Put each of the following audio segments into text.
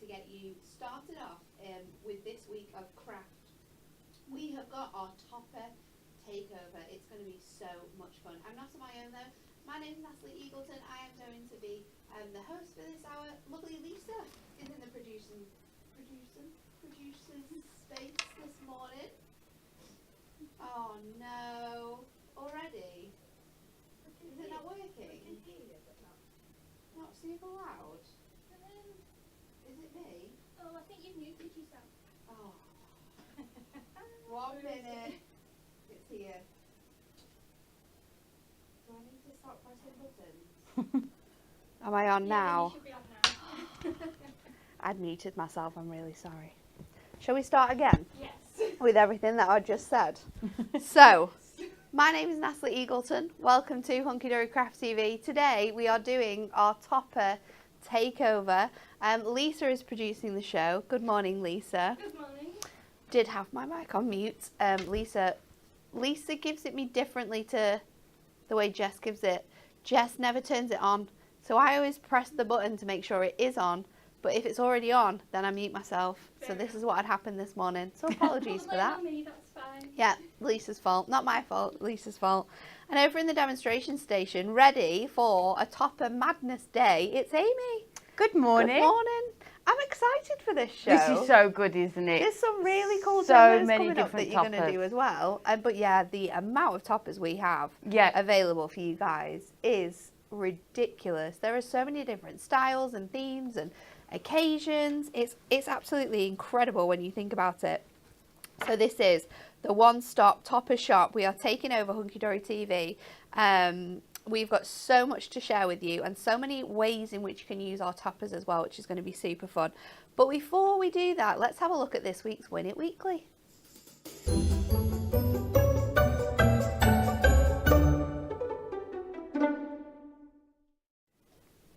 to get you started off with this week of craft. We have got our topper takeover. It's going to be so much fun. I'm not on my own though. My name is Natalie Eagleton. I am going to be the host for this hour. Lovely Lisa is in the producing space this morning. Oh no, already? Is it not working? I can hear you, but not super loud. Is it me? Oh, I think you've muted yourself. Oh. 1 minute. It's here. Do I need to stop pressing buttons? Am I on now? You should be on now. I'd muted myself, I'm really sorry. Shall we start again? Yes. With everything that I just said. So, my name is Natalie Eagleton. Welcome to Hunky Dory Craft TV. Today we are doing our topper takeover. Lisa is producing the show. Good morning, Lisa. Good morning. Did have my mic on mute. Lisa gives it me differently to the way Jess gives it. Jess never turns it on. So I always press the button to make sure it is on. But if it's already on, then I mute myself. So this is what had happened this morning. So apologies for that. Me, that's fine. Yeah, Lisa's fault. Not my fault, Lisa's fault. And over in the demonstration station, ready for a topper madness day, it's Amy. Good morning. Good morning. I'm excited for this show. This is so good, isn't it? There's some really cool So demos many coming up that different you're going to toppers. do as well. But yeah, the amount of toppers we have available for you guys is ridiculous. There are so many different styles and themes and occasions. It's absolutely incredible when you think about it. So this is the one-stop topper shop. We are taking over Hunky Dory TV. We've got so much to share with you and so many ways in which you can use our toppers as well, which is going to be super fun. But before we do that, let's have a look at this week's Win It Weekly.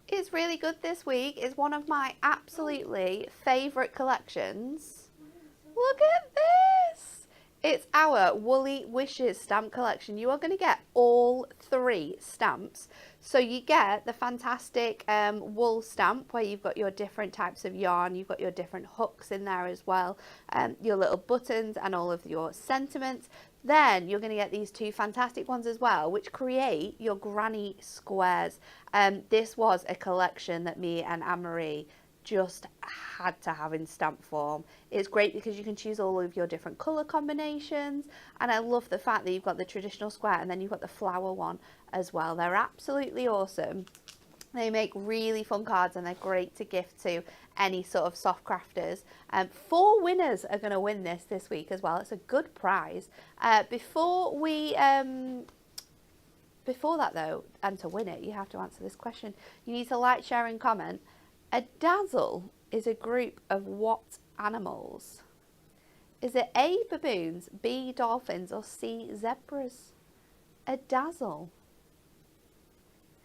It's really good this week. It's one of my absolutely favourite collections. Look at this! It's our Woolly Wishes stamp collection. You are going to get all 3 stamps. So you get the fantastic wool stamp where you've got your different types of yarn. You've got your different hooks in there as well. Your little buttons and all of your sentiments. Then you're going to get these 2 fantastic ones as well, which create your granny squares. This was a collection that me and Anne-Marie just had to have in stamp form. It's great because you can choose all of your different colour combinations, and I love the fact that you've got the traditional square and then you've got the flower one as well. They're absolutely awesome. They make really fun cards and they're great to gift to any sort of soft crafters. 4 winners are going to win this week as well. It's a good prize. Before that though, and to win it, you have to answer this question. You need to like, share and comment. A dazzle is a group of what animals? Is it A, baboons, B, dolphins, or C, zebras? A dazzle.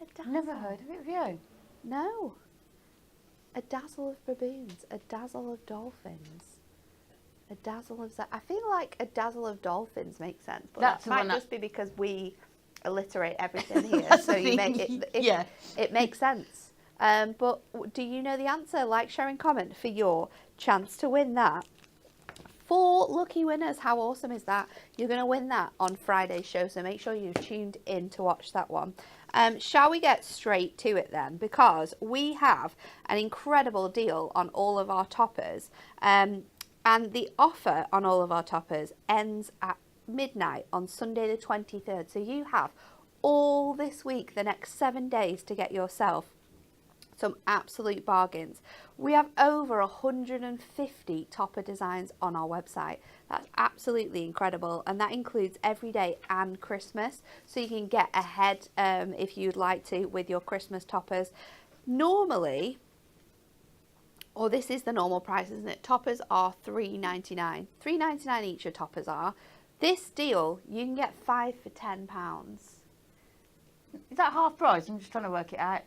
A dazzle. Never heard of it, have you? No. A dazzle of baboons, a dazzle of dolphins, a dazzle of I feel like a dazzle of dolphins makes sense, but That's that might just be because we alliterate everything here, so you make it makes sense. But do you know the answer? Like, share and comment for your chance to win that. 4 lucky winners. How awesome is that? You're going to win that on Friday's show, so make sure you've tuned in to watch that one. Shall we get straight to it then? Because we have an incredible deal on all of our toppers. And the offer on all of our toppers ends at midnight on Sunday the 23rd. So you have all this week, the next 7 days, to get yourself some absolute bargains. We have over 150 topper designs on our website. That's absolutely incredible, and that includes everyday and Christmas, so you can get ahead if you'd like to with your Christmas toppers. Normally, or this is the normal price, isn't it? Toppers are $3.99. $3.99 each of toppers are. This deal, you can get 5 for £10. Is that half price? I'm just trying to work it out.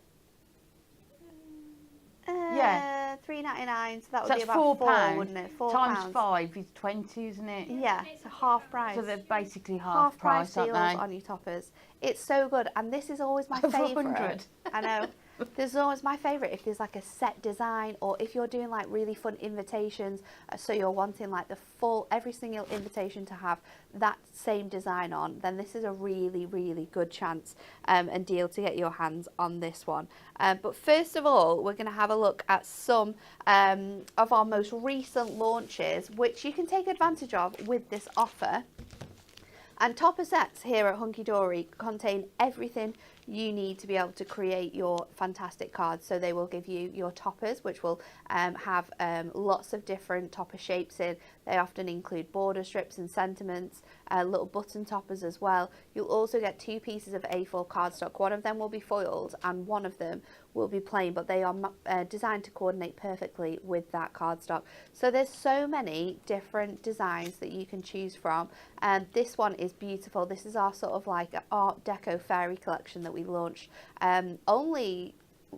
Yeah, $3.99. So that would be about £4, wouldn't it? £4 times 5 is 20, isn't it? Yeah, it's a half price. So they're basically half price, deals aren't they? on your toppers. It's so good, and this is always my Over favourite. 100. I know. There's always my favourite if there's like a set design, or if you're doing like really fun invitations, so you're wanting like the full, every single invitation to have that same design on, then this is a really, really good chance and deal to get your hands on this one. But first of all, we're going to have a look at some of our most recent launches, which you can take advantage of with this offer. And topper sets here at Hunky Dory contain everything you need to be able to create your fantastic cards. So they will give you your toppers, which will have lots of different topper shapes in. They often include border strips and sentiments, little button toppers as well. You'll also get 2 pieces of A4 cardstock. One of them will be foiled and one of them will be plain, but they are designed to coordinate perfectly with that cardstock. So there's so many different designs that you can choose from. This one is beautiful. This is our sort of like Art Deco fairy collection that we launched only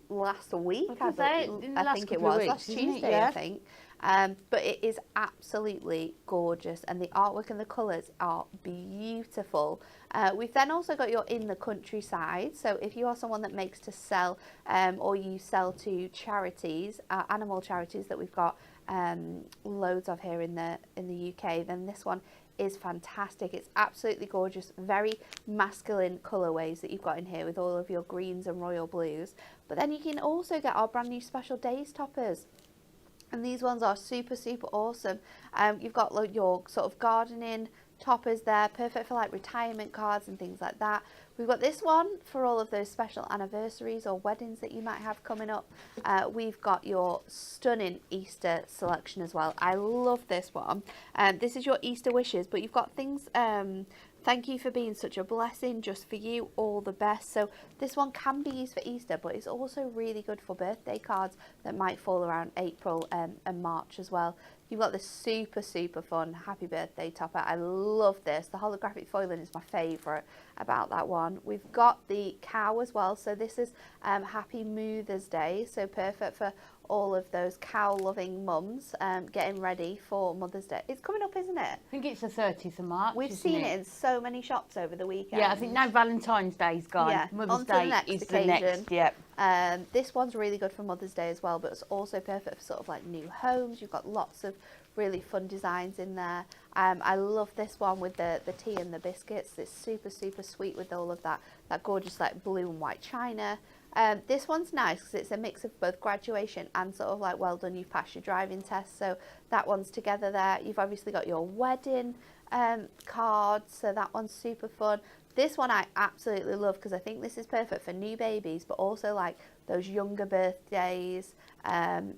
last week. I think it was last Tuesday, I think. But it is absolutely gorgeous, and the artwork and the colours are beautiful. We've then also got your in the countryside. So if you are someone that makes to sell or you sell to charities, animal charities that we've got loads of here in the UK, then this one is fantastic. It's absolutely gorgeous, very masculine colourways that you've got in here with all of your greens and royal blues. But then you can also get our brand new special days toppers. And these ones are super, super awesome. You've got like your sort of gardening toppers there, perfect for like retirement cards and things like that. We've got this one for all of those special anniversaries or weddings that you might have coming up. We've got your stunning Easter selection as well. I love this one. This is your Easter wishes, but you've got things, thank you for being such a blessing, just for you, all the best. So this one can be used for Easter, but it's also really good for birthday cards that might fall around April and March as well. You've got this super, super fun happy birthday topper. I love this. The holographic foiling is my favourite about that one. We've got the cow as well. So this is Happy Mother's Day. So perfect for all of those cow-loving mums getting ready for Mother's Day. It's coming up, isn't it? I think it's the 30th of March. We've seen it in so many shops over the weekend. Yeah, I think now Valentine's Day's gone. Yeah, Mother's Day is the next. Yep. This one's really good for Mother's Day as well, but it's also perfect for sort of like new homes. You've got lots of really fun designs in there. I love this one with the tea and the biscuits. It's super, super sweet with all of that gorgeous like blue and white china. This one's nice because it's a mix of both graduation and sort of like well done, you've passed your driving test. So that one's together there. You've obviously got your wedding cards, so that one's super fun. This one I absolutely love because I think this is perfect for new babies, but also like those younger birthdays.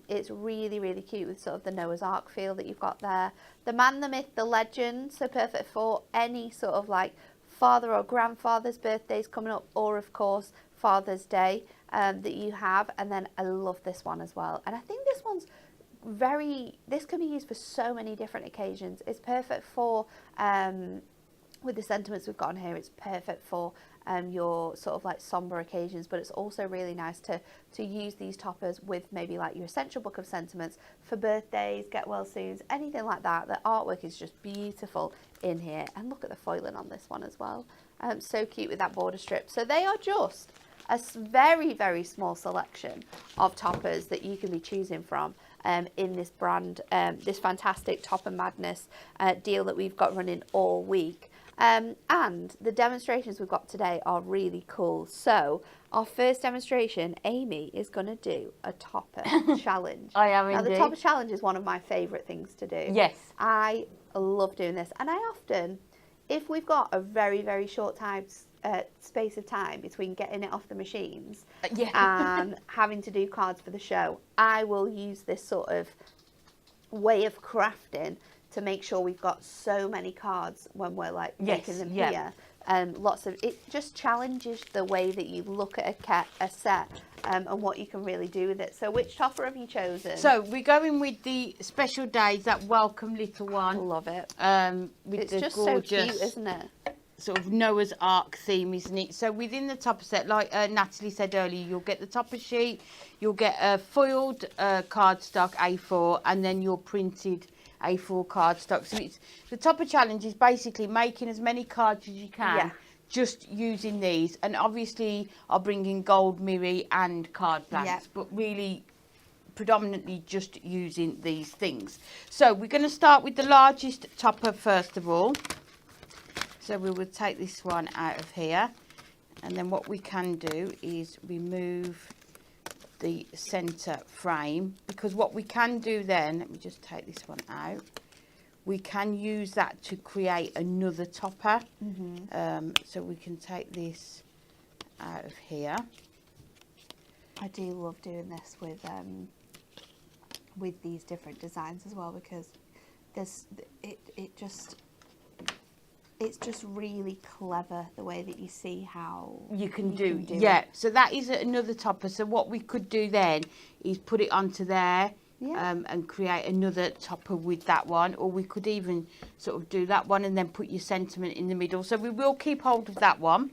It's really, really cute with sort of the Noah's Ark feel that you've got there. The man, the myth, the legend, so perfect for any sort of like father or grandfather's birthdays coming up, or of course Father's Day that you have. And then I love this one as well, and I think this one's this can be used for so many different occasions. It's perfect for with the sentiments we've got on here, it's perfect for your sort of like somber occasions, but it's also really nice to use these toppers with maybe like your essential book of sentiments for birthdays, get well soons, anything like that. The artwork is just beautiful in here, and look at the foiling on this one as well. So cute with that border strip. So they are just a very, very small selection of toppers that you can be choosing from in this brand, this fantastic Topper Madness deal that we've got running all week. And the demonstrations we've got today are really cool. So our first demonstration, Amy is going to do a topper challenge. I am now, indeed. the topper challenge is one of my favourite things to do. Yes. I love doing this. And I often, if we've got a very, very short space of time between getting it off the machines and having to do cards for the show, I will use this sort of way of crafting to make sure we've got so many cards when we're like making them here. Lots of it just challenges the way that you look at a set and what you can really do with it. So which topper have you chosen? So we're going with the special days, that welcome little one. I love it. With it's the just gorgeous, so cute, isn't it? Sort of Noah's Ark theme, isn't it? So within the topper set, like Natalie said earlier, you'll get the topper sheet, you'll get a foiled cardstock A4, and then your printed A4 cardstock. So it's the topper challenge is basically making as many cards as you can just using these, and obviously I'll bring in gold mirror and card blanks, but really predominantly just using these things. So we're going to start with the largest topper first of all. So we will take this one out of here, and then what we can do is remove the centre frame, because what we can do then, let me just take this one out, we can use that to create another topper. So we can take this out of here. I do love doing this with these different designs as well, because it's just really clever the way that you see how you can do it. So that is another topper. So what we could do then is put it onto there, and create another topper with that one, or we could even sort of do that one and then put your sentiment in the middle. So we will keep hold of that one,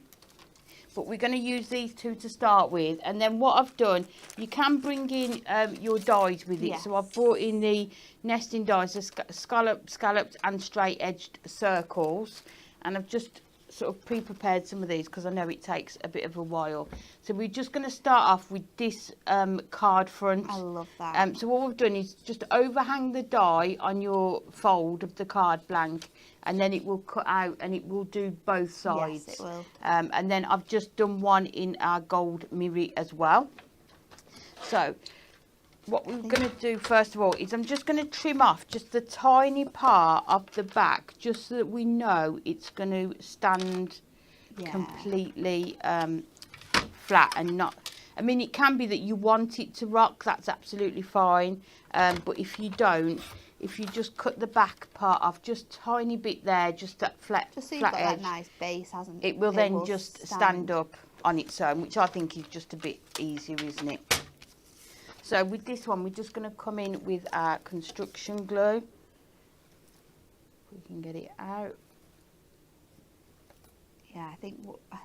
but we're going to use these two to start with. And then what I've done, you can bring in your dies with it. So I've brought in the nesting dies, the scalloped and straight edged circles, and I've just sort of pre-prepared some of these because I know it takes a bit of a while. So we're just going to start off with this card front. I love that. So what we've done is just overhang the die on your fold of the card blank, and then it will cut out and it will do both sides. Yes, it will. And then I've just done one in our gold mirror as well. So what we're going to do first of all is I'm just going to trim off just the tiny part of the back, just so that we know it's going to stand completely flat and not, I mean, it can be that you want it to rock, that's absolutely fine, but if you don't, if you just cut the back part off just tiny bit there, just that flat, just so you've flat got edge, that nice base, hasn't it will then just stand up on its own, which I think is just a bit easier, isn't it? So with this one, we're just going to come in with our construction glue. We can get it out. Yeah, I think I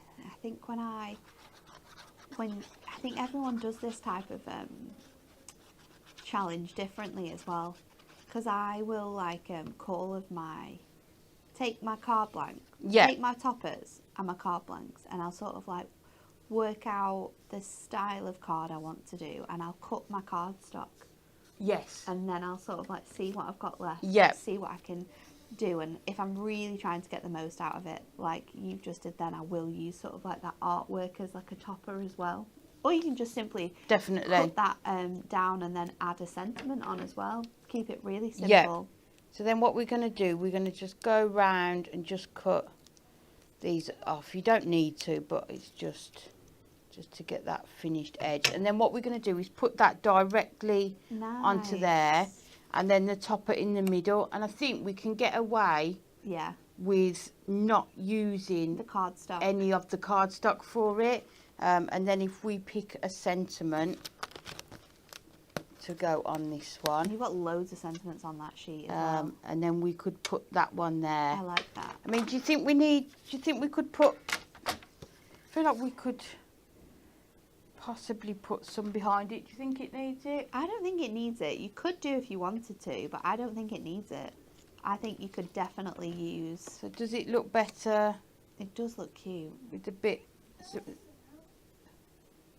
think everyone does this type of challenge differently as well, because I will like take my card blank, take my toppers and my card blanks, and I'll sort of like work out the style of card I want to do, and I'll cut my cardstock. Yes. And then I'll sort of like see what I've got left. See what I can do, and if I'm really trying to get the most out of it, like you just did then, I will use sort of like that artwork as like a topper as well. Or you can just simply cut that down and then add a sentiment on as well. Keep it really simple. Yeah. So then what we're going to do, we're going to just go round and just cut these off. You don't need to, but it's just to get that finished edge. And then what we're going to do is put that directly onto there, and then the topper in the middle. And I think we can get away with not using the cardstock, any of the cardstock for it. And then if we pick a sentiment to go on this one, you've got loads of sentiments on that sheet as well. And then we could put that one there. I like that. I mean, do you think we could put, I feel like we could possibly put some behind it. Do you think it needs it? I don't think it needs it. You could do if you wanted to, but I don't think it needs it. I think you could definitely use. So does it look better? It does look cute. With a bit.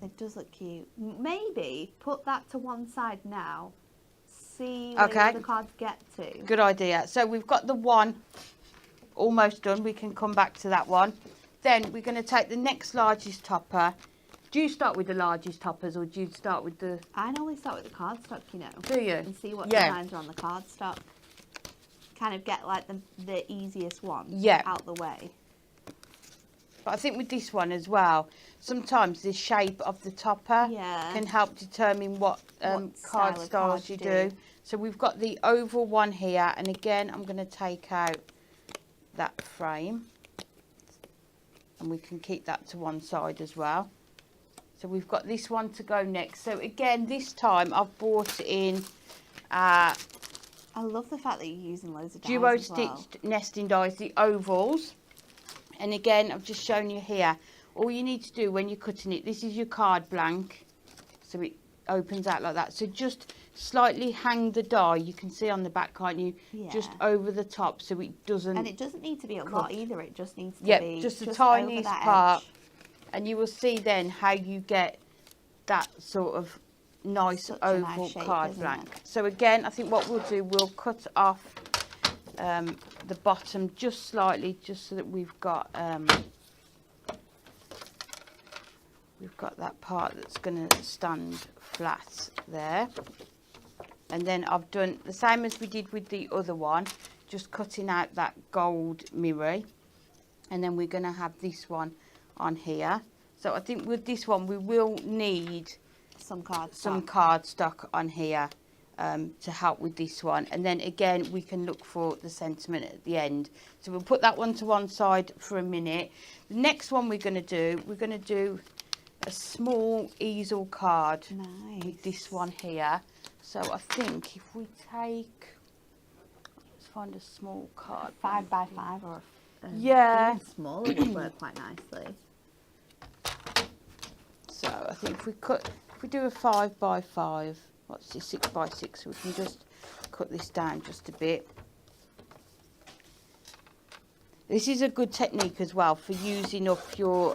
It does look cute. Maybe put that to one side now. See where the cards get to. Good idea. So we've got the one almost done. We can come back to that one. Then we're going to take the next largest topper. Do you start with the largest toppers, or do you start with the... I normally start with the cardstock, you know. Do you? And see what designs are on the cardstock. Kind of get like the easiest one out the way. But I think with this one as well, sometimes the shape of the topper can help determine what card styles you do. So we've got the oval one here, and again I'm going to take out that frame, and we can keep that to one side as well. So we've got this one to go next. So again, this time I've brought in I love the fact that you're using loads of dies duo as well. stitched nesting dies, the ovals. And again, I've just shown you here. All you need to do when you're cutting it, this is your card blank. So it opens out like that. So just slightly hang the die. You can see on the back, can't you? Yeah. Just over the top, so it doesn't. And it doesn't need to be a lot either. It just needs to be just the just tiniest over that part. edge. And you will see then how you get that sort of nice Such a nice oval shape, card isn't blank. it? So again, I think what we'll do, we'll cut off the bottom just slightly, just so that we've got that part that's going to stand flat there. And then I've done the same as we did with the other one, just cutting out that gold mirror. And then we're going to have this one on here. So I think with this one we will need Some some cardstock on here to help with this one. And then again we can look for the sentiment at the end. So we'll put that one to one side for a minute. The next one we're going to do a small easel card with this one here. So I think if we take, let's find a small card. 5 by 5 or yeah, small, it would work quite nicely. So I think if we do a 5 by 5, what's this, 6 by 6, we can just cut this down just a bit. This is a good technique as well for using up your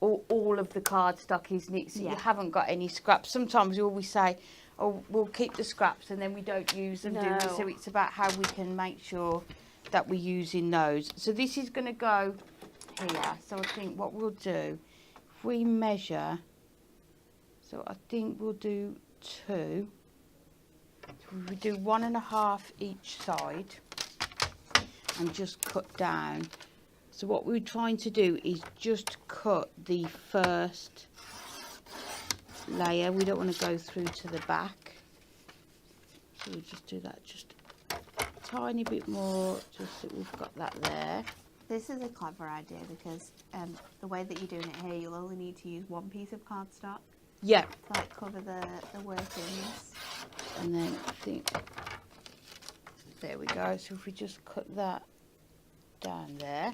all of the cardstock, isn't it? So you haven't got any scraps. Sometimes we always say, oh, we'll keep the scraps and then we don't use them, do we? So it's about how we can make sure that we're using those. So this is going to go here. So I think what we'll do, if we measure, so I think we'll do 2. So we do 1.5 each side and just cut down. So what we're trying to do is just cut the first layer. We don't want to go through to the back. So we just do that just a tiny bit more, just so we've got that there. This is a clever idea because the way that you're doing it here, you'll only need to use one piece of cardstock Yeah. to like cover the workings. And then I think, there we go. So if we just cut that down there.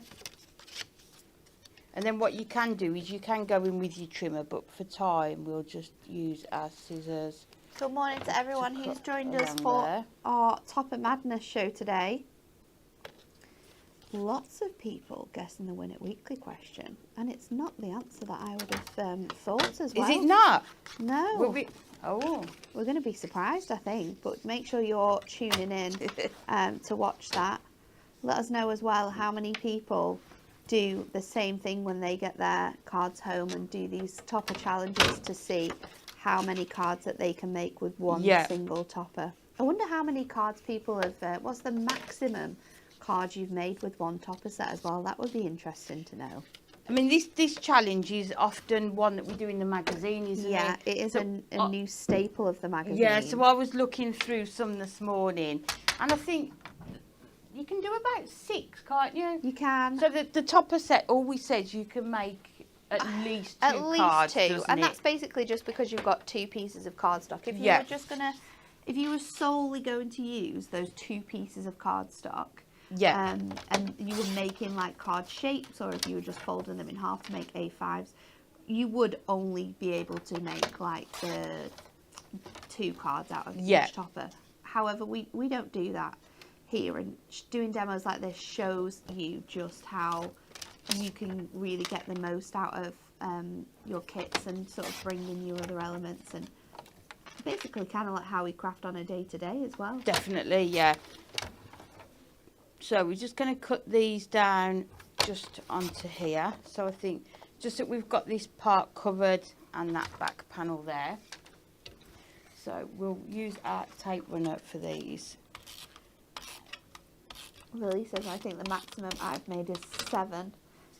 And then what you can do is you can go in with your trimmer, but for time we'll just use our scissors. Good morning to everyone who's joined us along for there. our Topper Madness show today. Lots of people guessing the Win It Weekly question, and it's not the answer that I would have thought as well. Is it not? No. Oh. We're going to be surprised, I think, but make sure you're tuning in to watch that. Let us know as well how many people do the same thing when they get their cards home and do these topper challenges to see how many cards that they can make with one single topper. I wonder how many cards people have, what's the maximum cards you've made with one topper set as well? That would be interesting to know. I mean, this challenge is often one that we do in the magazine, isn't it? Yeah, it is a new staple of the magazine. Yeah, so I was looking through some this morning, and I think you can do about 6, can't you? You can. So the topper set always says you can make at least 2 cards, doesn't and it? that's basically just because you've got 2 pieces of cardstock. If you were just if you were solely going to use those 2 pieces of cardstock, and you were making like card shapes, or if you were just folding them in half to make A5s, you would only be able to make like the 2 cards out of each topper. However, we don't do that here, and doing demos like this shows you just how you can really get the most out of your kits and sort of bring in your other elements, and basically kind of like how we craft on a day-to-day as well. Definitely, yeah. So we're just going to cut these down just onto here. So I think just that we've got this part covered and that back panel there. So we'll use our tape runner for these. Lily says, I think the maximum I've made is 7.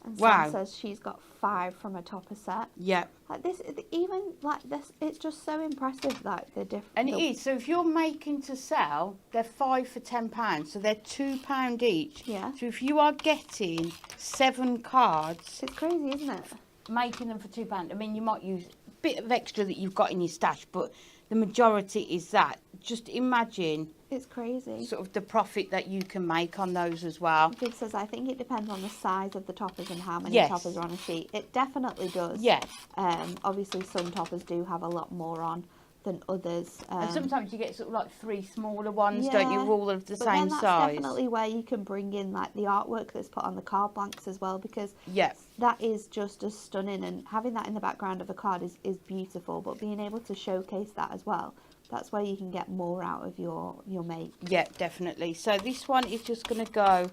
And Wow. Sam says she's got 5 from a topper set. Yeah. Like this, even like this, it's just so impressive, like the different. And it is. So if you're making to sell, they're 5 for £10. So they're £2 each. Yeah. So if you are getting 7 cards, It's crazy, isn't it? making them for £2, I mean, you might use a bit of extra that you've got in your stash, but the majority is that. Just imagine It's crazy. sort of the profit that you can make on those as well. Viv says, I think it depends on the size of the toppers and how many Yes. toppers are on a sheet. It definitely does. Yeah. Obviously, some toppers do have a lot more on than others. And sometimes you get sort of like 3 smaller ones, yeah, don't you, all of the but same then that's size. definitely where you can bring in like the artwork that's put on the card blanks as well, because Yeah. that is just as stunning, and having that in the background of a card is beautiful, but being able to showcase that as well, that's where you can get more out of your make. Yeah, definitely. So this one is just going to go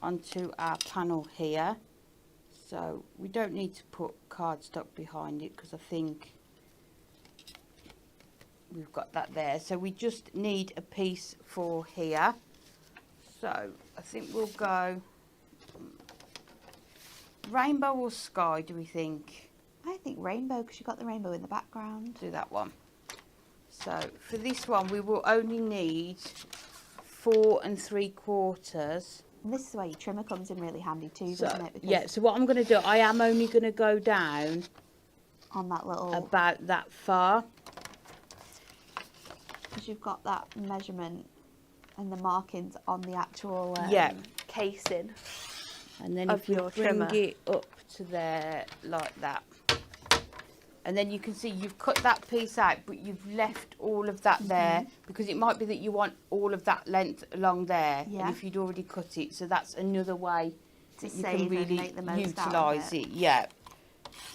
onto our panel here. So we don't need to put cardstock behind it because I think we've got that there. So we just need a piece for here. So I think we'll go rainbow or sky, do we think? I think rainbow, because you've got the rainbow in the background. Do that one. So for this one we will only need 4 3/4. And this is where your trimmer comes in really handy too, So, doesn't it? Because yeah, so what I'm going to do, I am only going to go down on that little, about that far. because you've got that measurement and the markings on the actual Yeah. casing. And then Of if we your bring trimmer. it up to there like that. And then you can see you've cut that piece out, but you've left all of that there, because it might be that you want all of that length along there. Yeah. And if you'd already cut it, so that's another way To that you save can and really make the most out of utilise it. it. Yeah.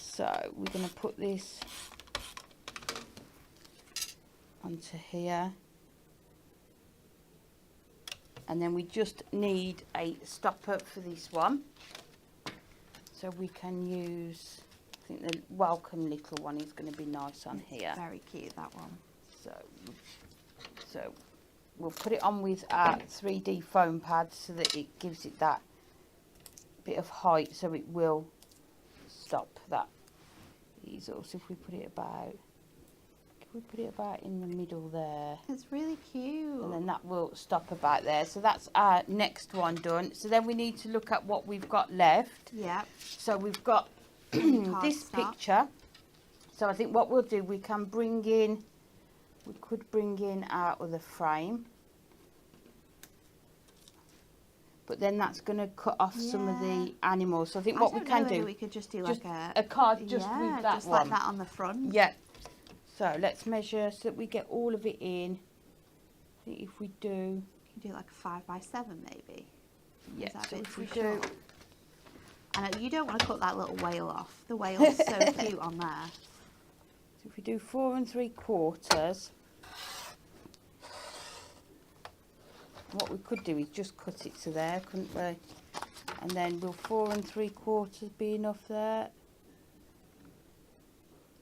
So we're going to put this onto here. And then we just need a stopper for this one. So we can use, I think the welcome little one is going to be nice on here. Very cute, that one. So we'll put it on with our 3D foam pad so that it gives it that bit of height, so it will stop that easel. So if we put it about, in the middle there, It's really cute. and then that will stop about there. So that's our next one done. So then we need to look at what we've got left. Yeah. So we've got this Cardstock. picture. So I think what we'll do, we could bring in our other frame. But then that's going to cut off some of the animals. So I think what we can do, we could just do just like a card just with that just one. like that on the front. Yeah. So let's measure so that we get all of it in. I think if we do, You can do like a 5x7 maybe. yeah. Is that a So bit if we too do, short? And you don't want to cut that little whale off. The whale's so cute on there. so if we do 4 3/4. What we could do is just cut it to there, couldn't we? And then will 4 3/4 be enough there?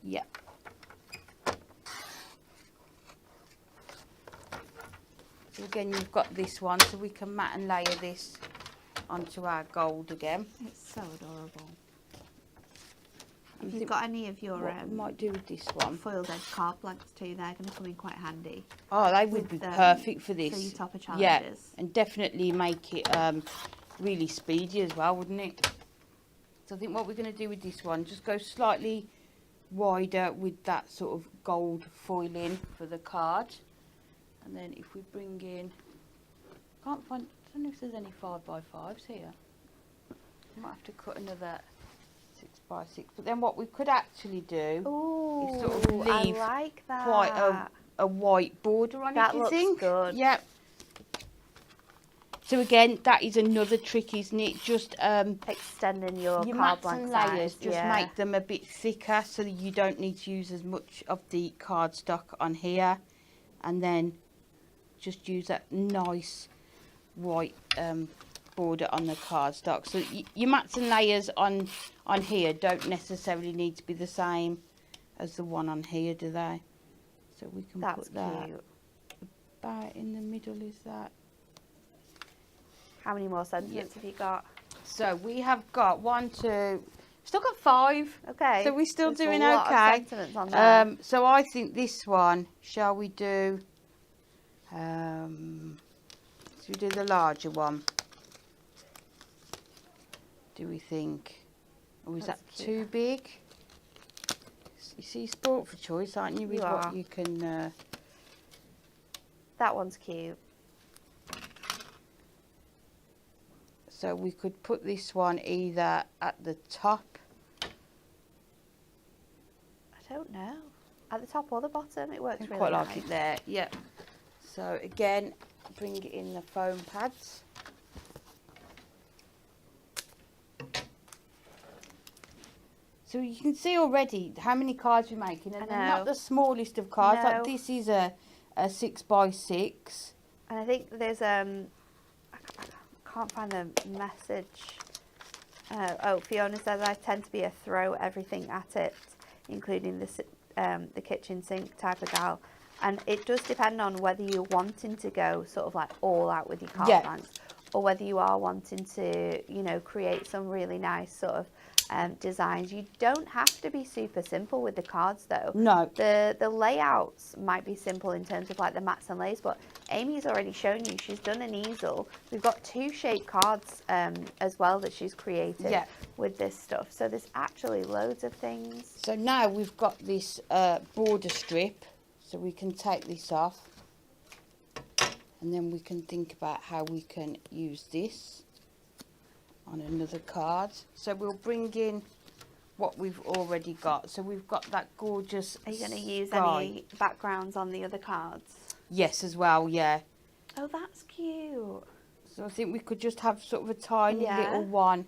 Yeah. So again, you've got this one, so we can mat and layer this onto our gold again. It's so adorable. I If you've think got any of your what we might do with this one. foiled edge card blanks too, they're going to come in quite handy. Oh, they would with, be perfect for this. For your topper Yeah, challenges. and definitely make it really speedy as well, wouldn't it? So I think what we're going to do with this one, just go slightly wider with that sort of gold foiling for the card. And then if we bring in, I don't know if there's any 5x5s here. I might have to cut another 6x6. But then what we could actually do Ooh, is sort of I leave like that. quite a white border on That it, do you looks think? good. Yep. So again, that is another trick, isn't it? Just Extending your your card mats and blank layers, size, just yeah. make them a bit thicker so that you don't need to use as much of the cardstock on here. And then just use that nice white border on the cardstock. So your mats and layers on here don't necessarily need to be the same as the one on here, do they? So we can That's put that cute. about in the middle, is that? How many more sentiments have you got? So we have got 1, 2, still got 5. Okay. So we're still There's doing a lot of okay. sentiments on there. So I think this one, shall we do, should we do the larger one? Do we think? Or is That's that cute. too big? You see, sport for choice, aren't you? With You what are. you can. That one's cute. So we could put this one either at the top. I don't know. at the top or the bottom. It works I really quite nice. like it there. Yeah. So again, bring it in the foam pads. So you can see already how many cards we're making, and they're not the smallest of cards. No. Like this is a 6x6. And I think there's I can't find the message. Oh, Fiona says I tend to be a throw everything at it, including the kitchen sink type of gal. And it does depend on whether you're wanting to go sort of like all out with your card blanks, or whether you are wanting to, you know, create some really nice sort of designs. You don't have to be super simple with the cards though. No. The layouts might be simple in terms of like the mats and lays, but Amy's already shown you she's done an easel. We've got 2 shaped cards as well that she's created with this stuff. So there's actually loads of things. So now we've got this border strip, so we can take this off, and then we can think about how we can use this on another card. So we'll bring in what we've already got. So we've got that gorgeous Are you going to use sky. any backgrounds on the other cards? Yes, as well, yeah. Oh, that's cute. So I think we could just have sort of a tiny little one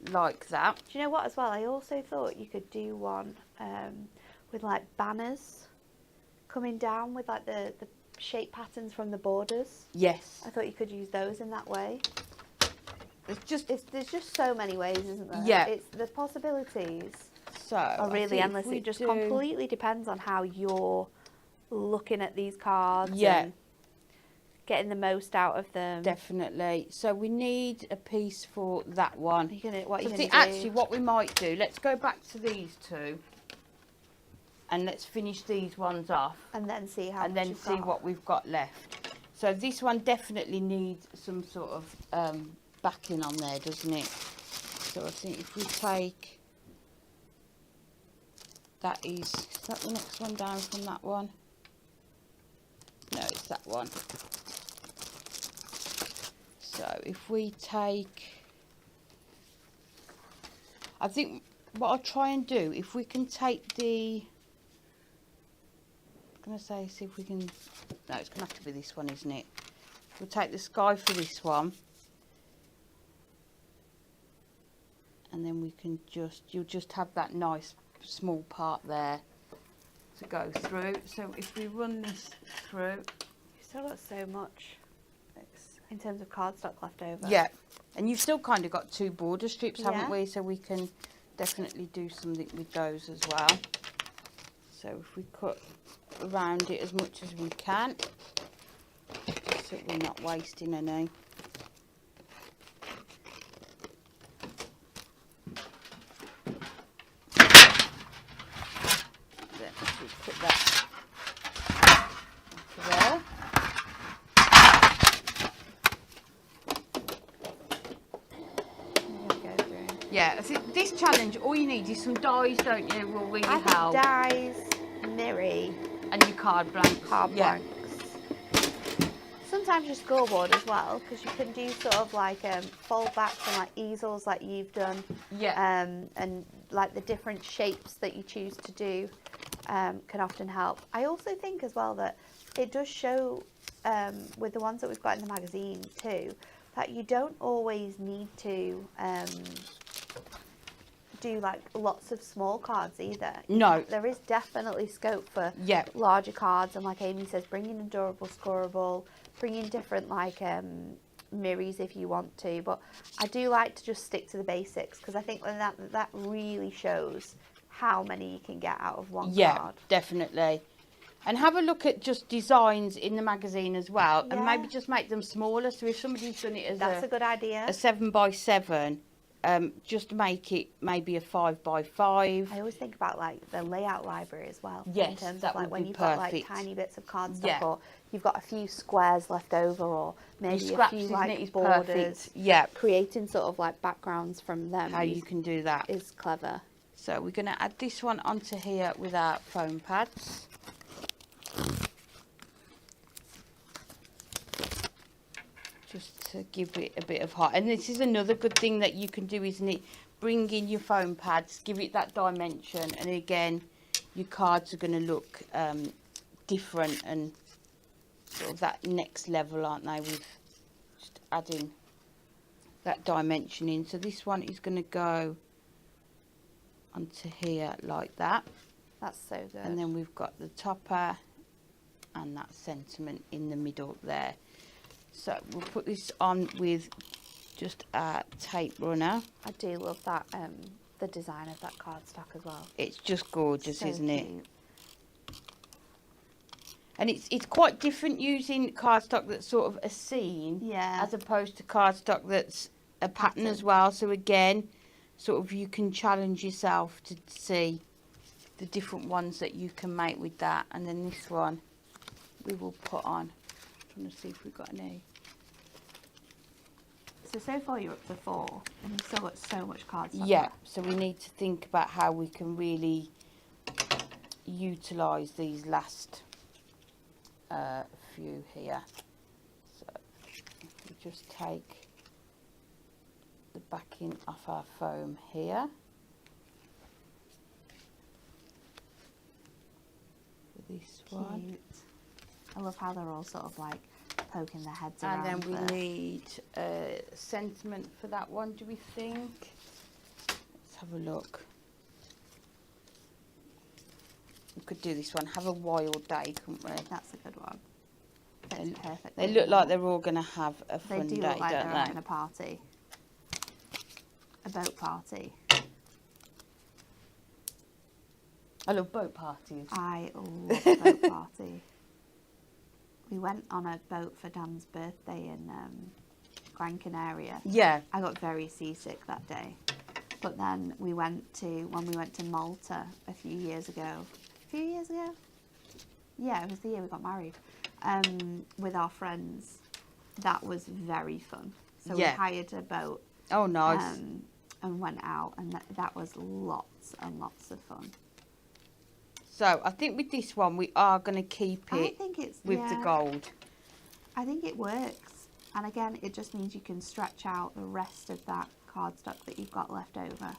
like that. Do you know what as well? I also thought you could do one with like banners coming down with like the shape patterns from the borders. Yes. I thought you could use those in that way. There's just so many ways, isn't there? Yeah. The possibilities So are really endless. It just completely depends on how you're looking at these cards and getting the most out of them. Definitely. So we need a piece for that one. Actually, what we might do, let's go back to these 2 and let's finish these ones off, and then see how and then see what we've got left. So this one definitely needs some sort of backing on there, doesn't it? So I think if we take is that the next one down from that one? No, it's that one. So if we take, I think what I'll try and do, if we can take I'm going to say, see if we can, no, it's going to have to be this one, isn't it? We'll take the sky for this one. And then we can you'll just have that nice small part there to go through. So if we run this through. You've still got so much in terms of cardstock left over. Yeah, and you've still kind of got 2 border strips, haven't we? So we can definitely do something with those as well. So if we cut around it as much as we can, just so we're not wasting any. Put that there. Yeah, I think this challenge, all you need is some dies, don't you? Will really help. Dies, Miri, and your card blanks. Blanks. Sometimes your scoreboard as well, because you can do sort of like fold backs and like easels like you've done. Yeah. And like the different shapes that you choose to do can often help. I also think as well that it does show with the ones that we've got in the magazine too, that you don't always need to do like lots of small cards either. No. There is definitely scope for larger cards, and like Amy says, bring in adorable scoreable, bring in different like mirrors if you want to, but I do like to just stick to the basics, because I think that really shows how many you can get out of one card. Yeah, definitely. And have a look at just designs in the magazine as well, and maybe just make them smaller. So if somebody's done it as a good idea, a 7x7, just make it maybe a 5x5. I always think about like the layout library as well. Yes, in terms that of like would when be you've perfect. got like tiny bits of cardstock, or you've got a few squares left over, or maybe a few like borders. Yeah, creating sort of like backgrounds from them. How you can do that is clever. So we're going to add this one onto here with our foam pads. Just to give it a bit of height. And this is another good thing that you can do, isn't it? Bring in your foam pads, give it that dimension, and again, your cards are going to look different and sort of that next level, aren't they, with just adding that dimension in. So this one is going to go onto here like that. That's so good. And then we've got the topper and that sentiment in the middle there. So we'll put this on with just a tape runner. I do love that, the design of that cardstock as well. It's just gorgeous, So isn't it? cute. And it's quite different using cardstock that's sort of a scene, Yeah. as opposed to cardstock that's a pattern as well. So again, sort of you can challenge yourself to see the different ones that you can make with that. And then this one we will put on. I'm trying to see if we've got any. So far you're up to 4, and you've still got so much cardstock. Yeah, left. so we need to think about how we can really utilise these last few here. So if we just take the backing off our foam here. For this one. Cute. I love how they're all sort of like poking their heads And around. then we need a sentiment for that one, do we think? Let's have a look. We could do this one. Have a wild day, couldn't we? That's a good one. Fits perfectly. They look like they're all going to have a They fun do day, look like don't they're they? having a party. A boat party. I love boat parties. I love a boat party. We went on a boat for Dan's birthday in Gran Canaria. Yeah. I got very seasick that day. But then when we went to Malta a few years ago. Yeah, it was the year we got married. With our friends. That was very fun. So Yeah. we hired a boat. Oh, nice. And went out, and that was lots and lots of fun. So I think with this one we are going to keep I it think it's with the gold. I think it works, and again, it just means you can stretch out the rest of that cardstock that you've got left over.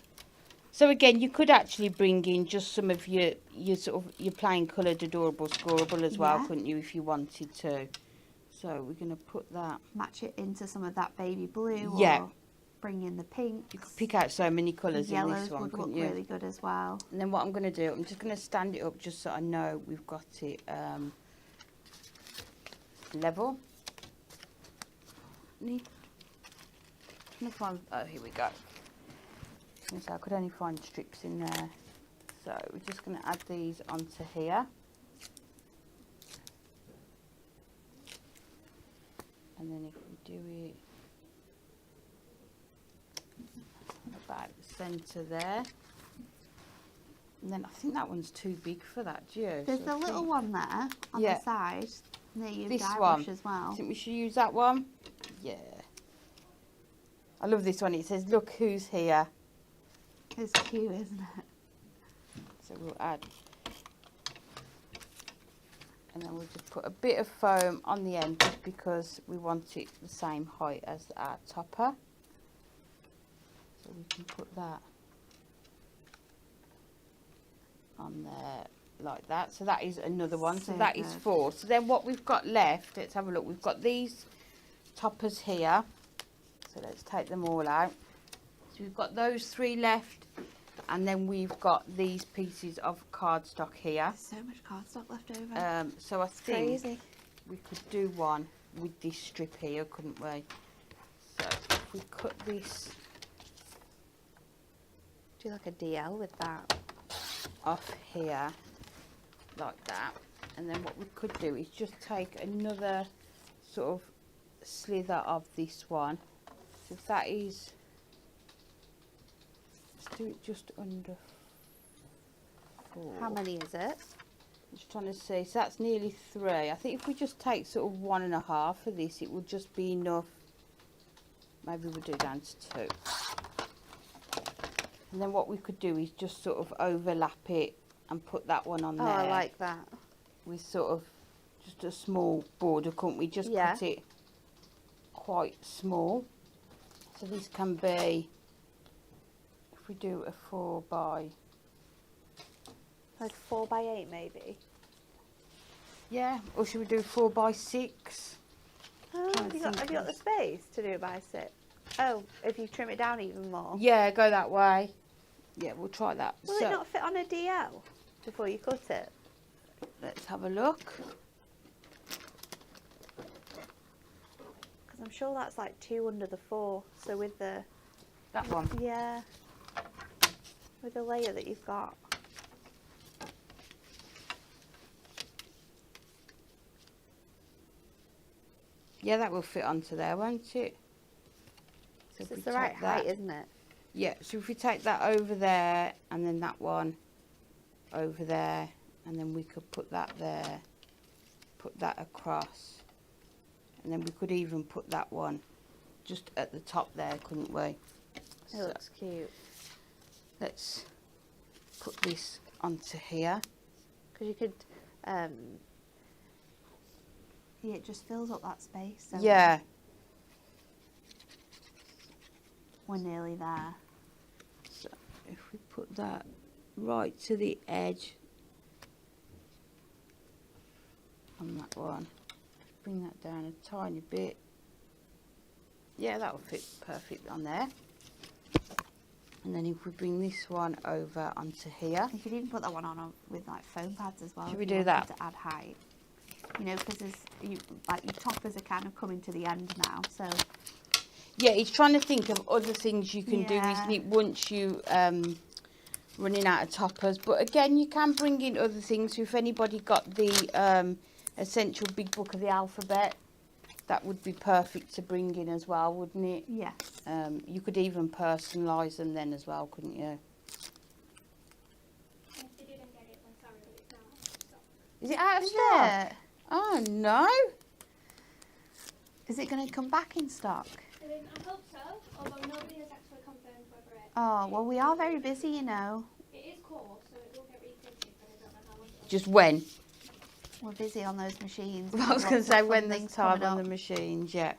So again, you could actually bring in just some of your sort of your plain coloured adorable scoreable as well, Yeah. couldn't you, if you wanted to? So we're going to put that. Match it into some of that baby blue, Yeah. or bring in the pink. You could pick out so many colours in Yellows this one, would look couldn't you? really good as well. And then what I'm going to do, I'm just going to stand it up just so I know we've got it level. Trying to find, oh, here we go. So I could only find strips in there. So we're just going to add these onto here. And then if we do it about the centre there. And then I think that one's too big for that, do you? There's So a I little think one there on Yeah. the side near your This dye one. brush as well. I think we should use that one. Yeah. I love this one. It says, "Look who's here." It's cute, isn't it? So we'll add. And then we'll just put a bit of foam on the end just because we want it the same height as our topper. So we can put that on there like that. So that is another one. So So that is good. 4. So then what we've got left, let's have a look. We've got these toppers here. So let's take them all out. So we've got those 3 left. And then we've got these pieces of cardstock here. So much cardstock left over. So I think Crazy. we could do one with this strip here, couldn't we? So if we cut this Do like a DL with that. off here like that, and then what we could do is just take another sort of slither of this one. So if that is, let's do it just under 4. How many is it? I'm just trying to see. So that's nearly 3. I think if we just take sort of 1.5 for this, it will just be enough. Maybe we'll do down to 2. And then what we could do is just sort of overlap it and put that one on Oh, there. I like that. With sort of just a small border, couldn't we? Just Yeah. cut it quite small. So this can be, if we do a 4 by Like 4x8 maybe. Yeah, or should we do 4x6? Oh, have you got the space to do it by 6? Oh, if you trim it down even more. Yeah, go that way. Yeah, we'll try that. Will it not fit on a DL before you cut it? Let's have a look. Because I'm sure that's like 2 under the 4. So with the... That one? Yeah. With the layer that you've got. Yeah, that will fit onto there, won't it? So It's the right height, isn't it? Yeah, so if we take that over there, and then that one over there, and then we could put that there, put that across, and then we could even put that one just at the top there, couldn't we? It looks cute. Let's put this onto here. Because you could... yeah, it just fills up that space. So Yeah. we're nearly there. So if we put that right to the edge on that one, bring that down a tiny bit. Yeah, that will fit perfect on there. And then if we bring this one over onto here. You could even put that one on with like foam pads as well. Should if we you do wanted that? To add height. You know, because like your toppers are kind of coming to the end now, so... Yeah, he's trying to think of other things you can do, Yeah. isn't it, once you running out of toppers. But again, you can bring in other things. So if anybody got the essential big book of the alphabet, that would be perfect to bring in as well, wouldn't it? Yes. You could even personalise them then as well, couldn't you? If they didn't get it, I'm sorry, but it's now out of stock. Is it out of Is stock? it? Oh no! Is it going to come back in stock? I hope so, although nobody has actually confirmed whether it... Oh, well, we are very busy, you know. It is core, so it will get reprinted, but I don't know how long. Just when? We're busy on those machines. I was going to Lots say of when fun there's things time coming on the up. machines, yeah.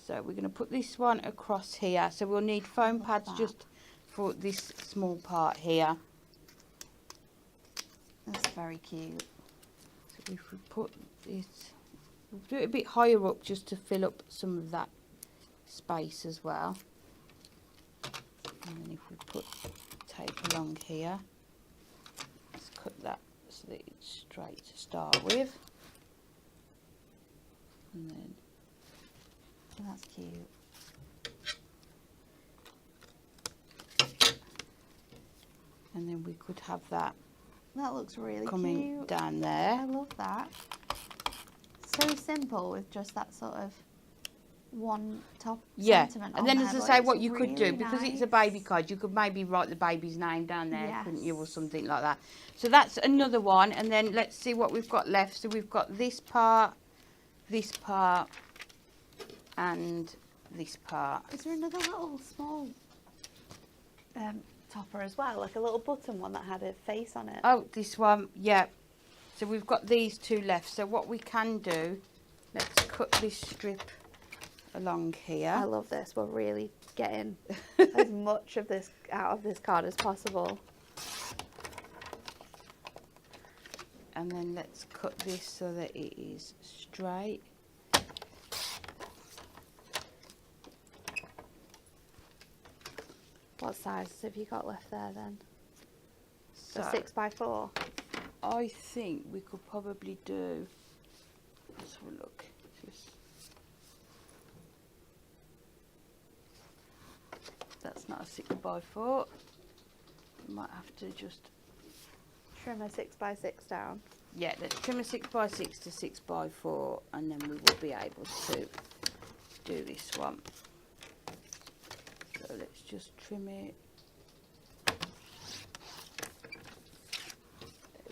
So we're going to put this one across here. So we'll need foam Love pads that. just for this small part here. That's very cute. So if we put this, we'll do it a bit higher up just to fill up some of that space as well. And then if we put tape along here, let's cut that so that it's straight to start with. And then Oh, that's cute. and then we could have that That looks really coming cute. down I there. love that. So simple with just that sort of one top Yeah, sentiment and on then there, as I but say, it's what you could do, really because it's a baby nice. card, you could maybe write the baby's name down there, couldn't you, or Yes. something like that. So that's another one, and then let's see what we've got left. So we've got this part, and this part. Is there another little small topper as well, like a little button one that had a face on it? Oh, this one, yeah. So we've got these two left. So what we can do, let's cut this strip along here. I love this. We're really getting as much of this out of this card as possible. And then let's cut this so that it is straight. What size have you got left there then? So A 6x4. I think we could probably do, let's have a look. That's not a 6x4. Might have to just, Trim a 6x6 down. yeah, let's trim a 6x6 to 6x4, and then we will be able to do this one. So let's just trim it. There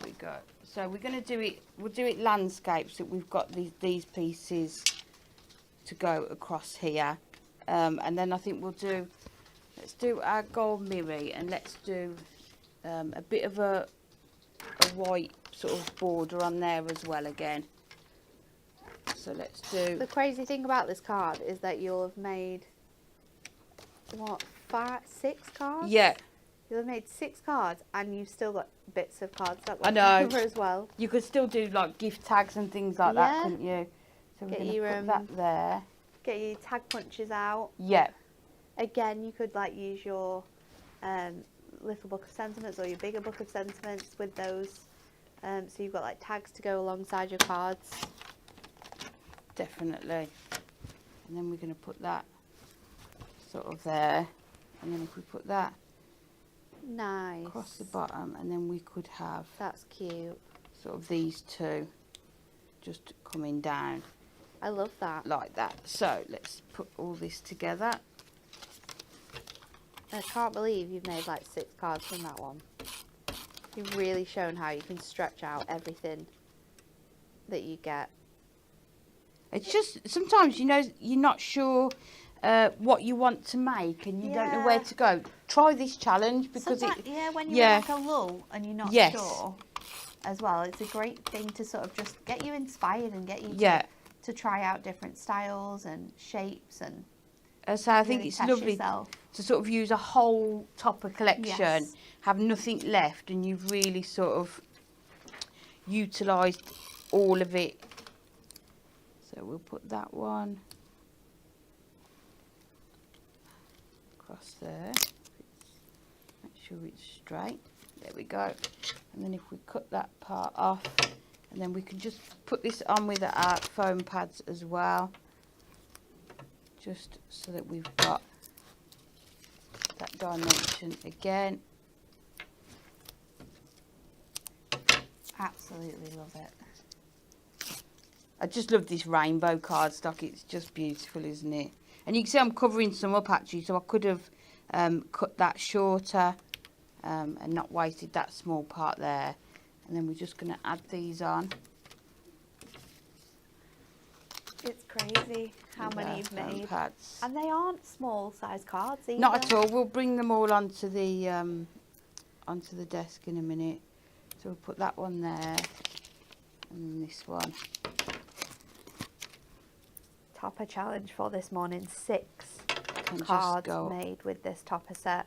we go. So we're going to do it, we'll do it landscape, so we've got these pieces to go across here. And then I think we'll do, let's do our gold mirror, and let's do a bit of a white sort of border on there as well again. So let's do, The crazy thing about this card is that you'll have made, what, 6 cards? yeah, You'll have made 6 cards, and you've still got bits of cards that I left know. over as well. You could still do like gift tags and things like that, couldn't you? So we're Get going to your, put that there. Get your tag punches out. Yeah. Again, you could like use your little book of sentiments or your bigger book of sentiments with those. So you've got like tags to go alongside your cards. Definitely. And then we're going to put that sort of there. And then if we put that Nice. across the bottom, and then we could have That's cute. sort of these two just coming down I love that. like that. So let's put all this together. I can't believe you've made like 6 cards from that one. You've really shown how you can stretch out everything that you get. It's just sometimes, you know, you're not sure what you want to make, and you don't know where to go. Try this challenge because when you're in like a lull and you're not Yes. sure as well, it's a great thing to sort of just get you inspired and get you to try out different styles and shapes and so I think really it's test lovely yourself. to sort of use a whole topper collection, Yes. have nothing left, and you've really sort of utilised all of it. So we'll put that one across there. Make sure it's straight. There we go. And then if we cut that part off, and then we can just put this on with our foam pads as well, just so that we've got that dimension again. Absolutely love it. I just love this rainbow cardstock. It's just beautiful, isn't it? And you can see I'm covering some up actually, so I could have cut that shorter and not wasted that small part there. And then we're just going to add these on. It's crazy how with many our you've foam made. pads. And they aren't small size cards either. Not at all. We'll bring them all onto the desk in a minute. So we'll put that one there, and this one. Topper challenge for this morning. 6 Can just cards go made with this topper set.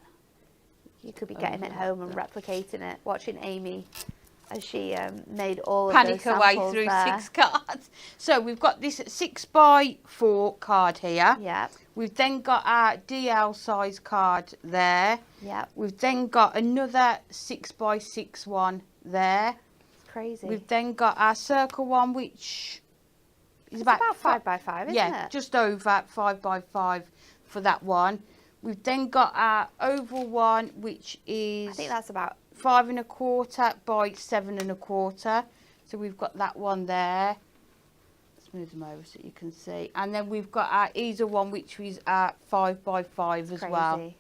You could be getting it over home and that. replicating it. Watching Amy as she made all of Panic those her way samples through there. 6 cards. So we've got this 6x4 card here. Yep, We've then got our DL size card there. yep. We've then got another 6x6 one there. It's crazy. We've then got our circle one, which is It's about 5x5, isn't yeah, it? just over 5x5 for that one. We've then got our oval one, which is I think that's about 5 1/4 by 7 1/4. So we've got that one there. Move them over so you can see. And then we've got our easel one, which is our 5x5 as well. crazy.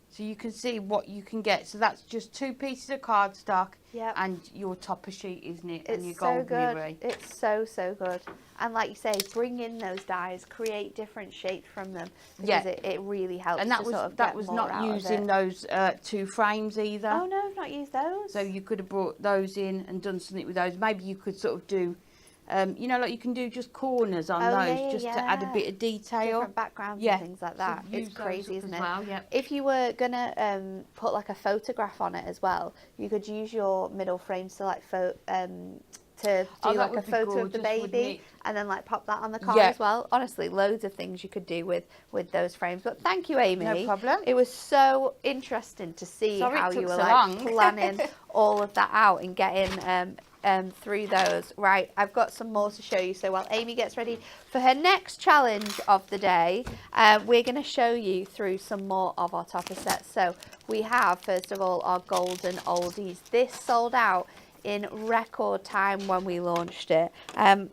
So you can see what you can get. So that's just 2 pieces of cardstock Yep. and your topper sheet, isn't it? And your It's so gold good. mirror. It's so good. And like you say, bring in those dies, create different shapes from them, because it really helps. And that to was sort of that get was more not out of using it. those 2 frames either. Oh no, I've not used those. So you could have brought those in and done something with those. Maybe you could sort of do, you know, like you can do just corners on those, just to add a bit of detail. Different backgrounds Yeah. and things like So that. use It's those crazy, up isn't as it? well, yep. If you were gonna put like a photograph on it as well, you could use your middle frames to like to do that like a would be photo of the gorgeous, wouldn't baby it? and then like pop that on the card Yeah. as well. Honestly, loads of things you could do with those frames. But thank you, Amy. No problem. It was so interesting to see Sorry it how took you were so like long. planning all of that out and getting through those. Right, I've got some more to show you. So while Amy gets ready for her next challenge of the day, we're going to show you through some more of our topper sets. So we have, first of all, our golden oldies. This sold out in record time when we launched it.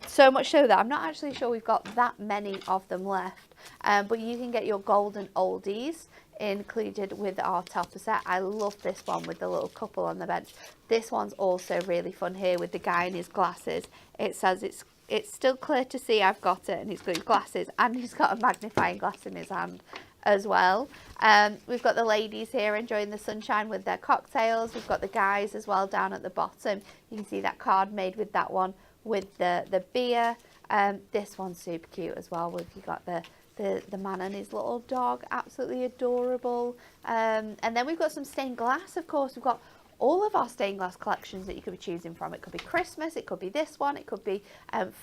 So much so that I'm not actually sure we've got that many of them left. But you can get your golden oldies included with our topper set. I love this one with the little couple on the bench. This one's also really fun here with the guy in his glasses. It says it's still clear to see I've got it, and he's got his glasses and he's got a magnifying glass in his hand as well. We've got the ladies here enjoying the sunshine with their cocktails. We've got the guys as well down at the bottom. You can see that card made with that one with the beer. This one's super cute as well. You've got the the man and his little dog, absolutely adorable. And then we've got some stained glass, of course. We've got all of our stained glass collections that you could be choosing from. It could be Christmas, it could be this one, it could be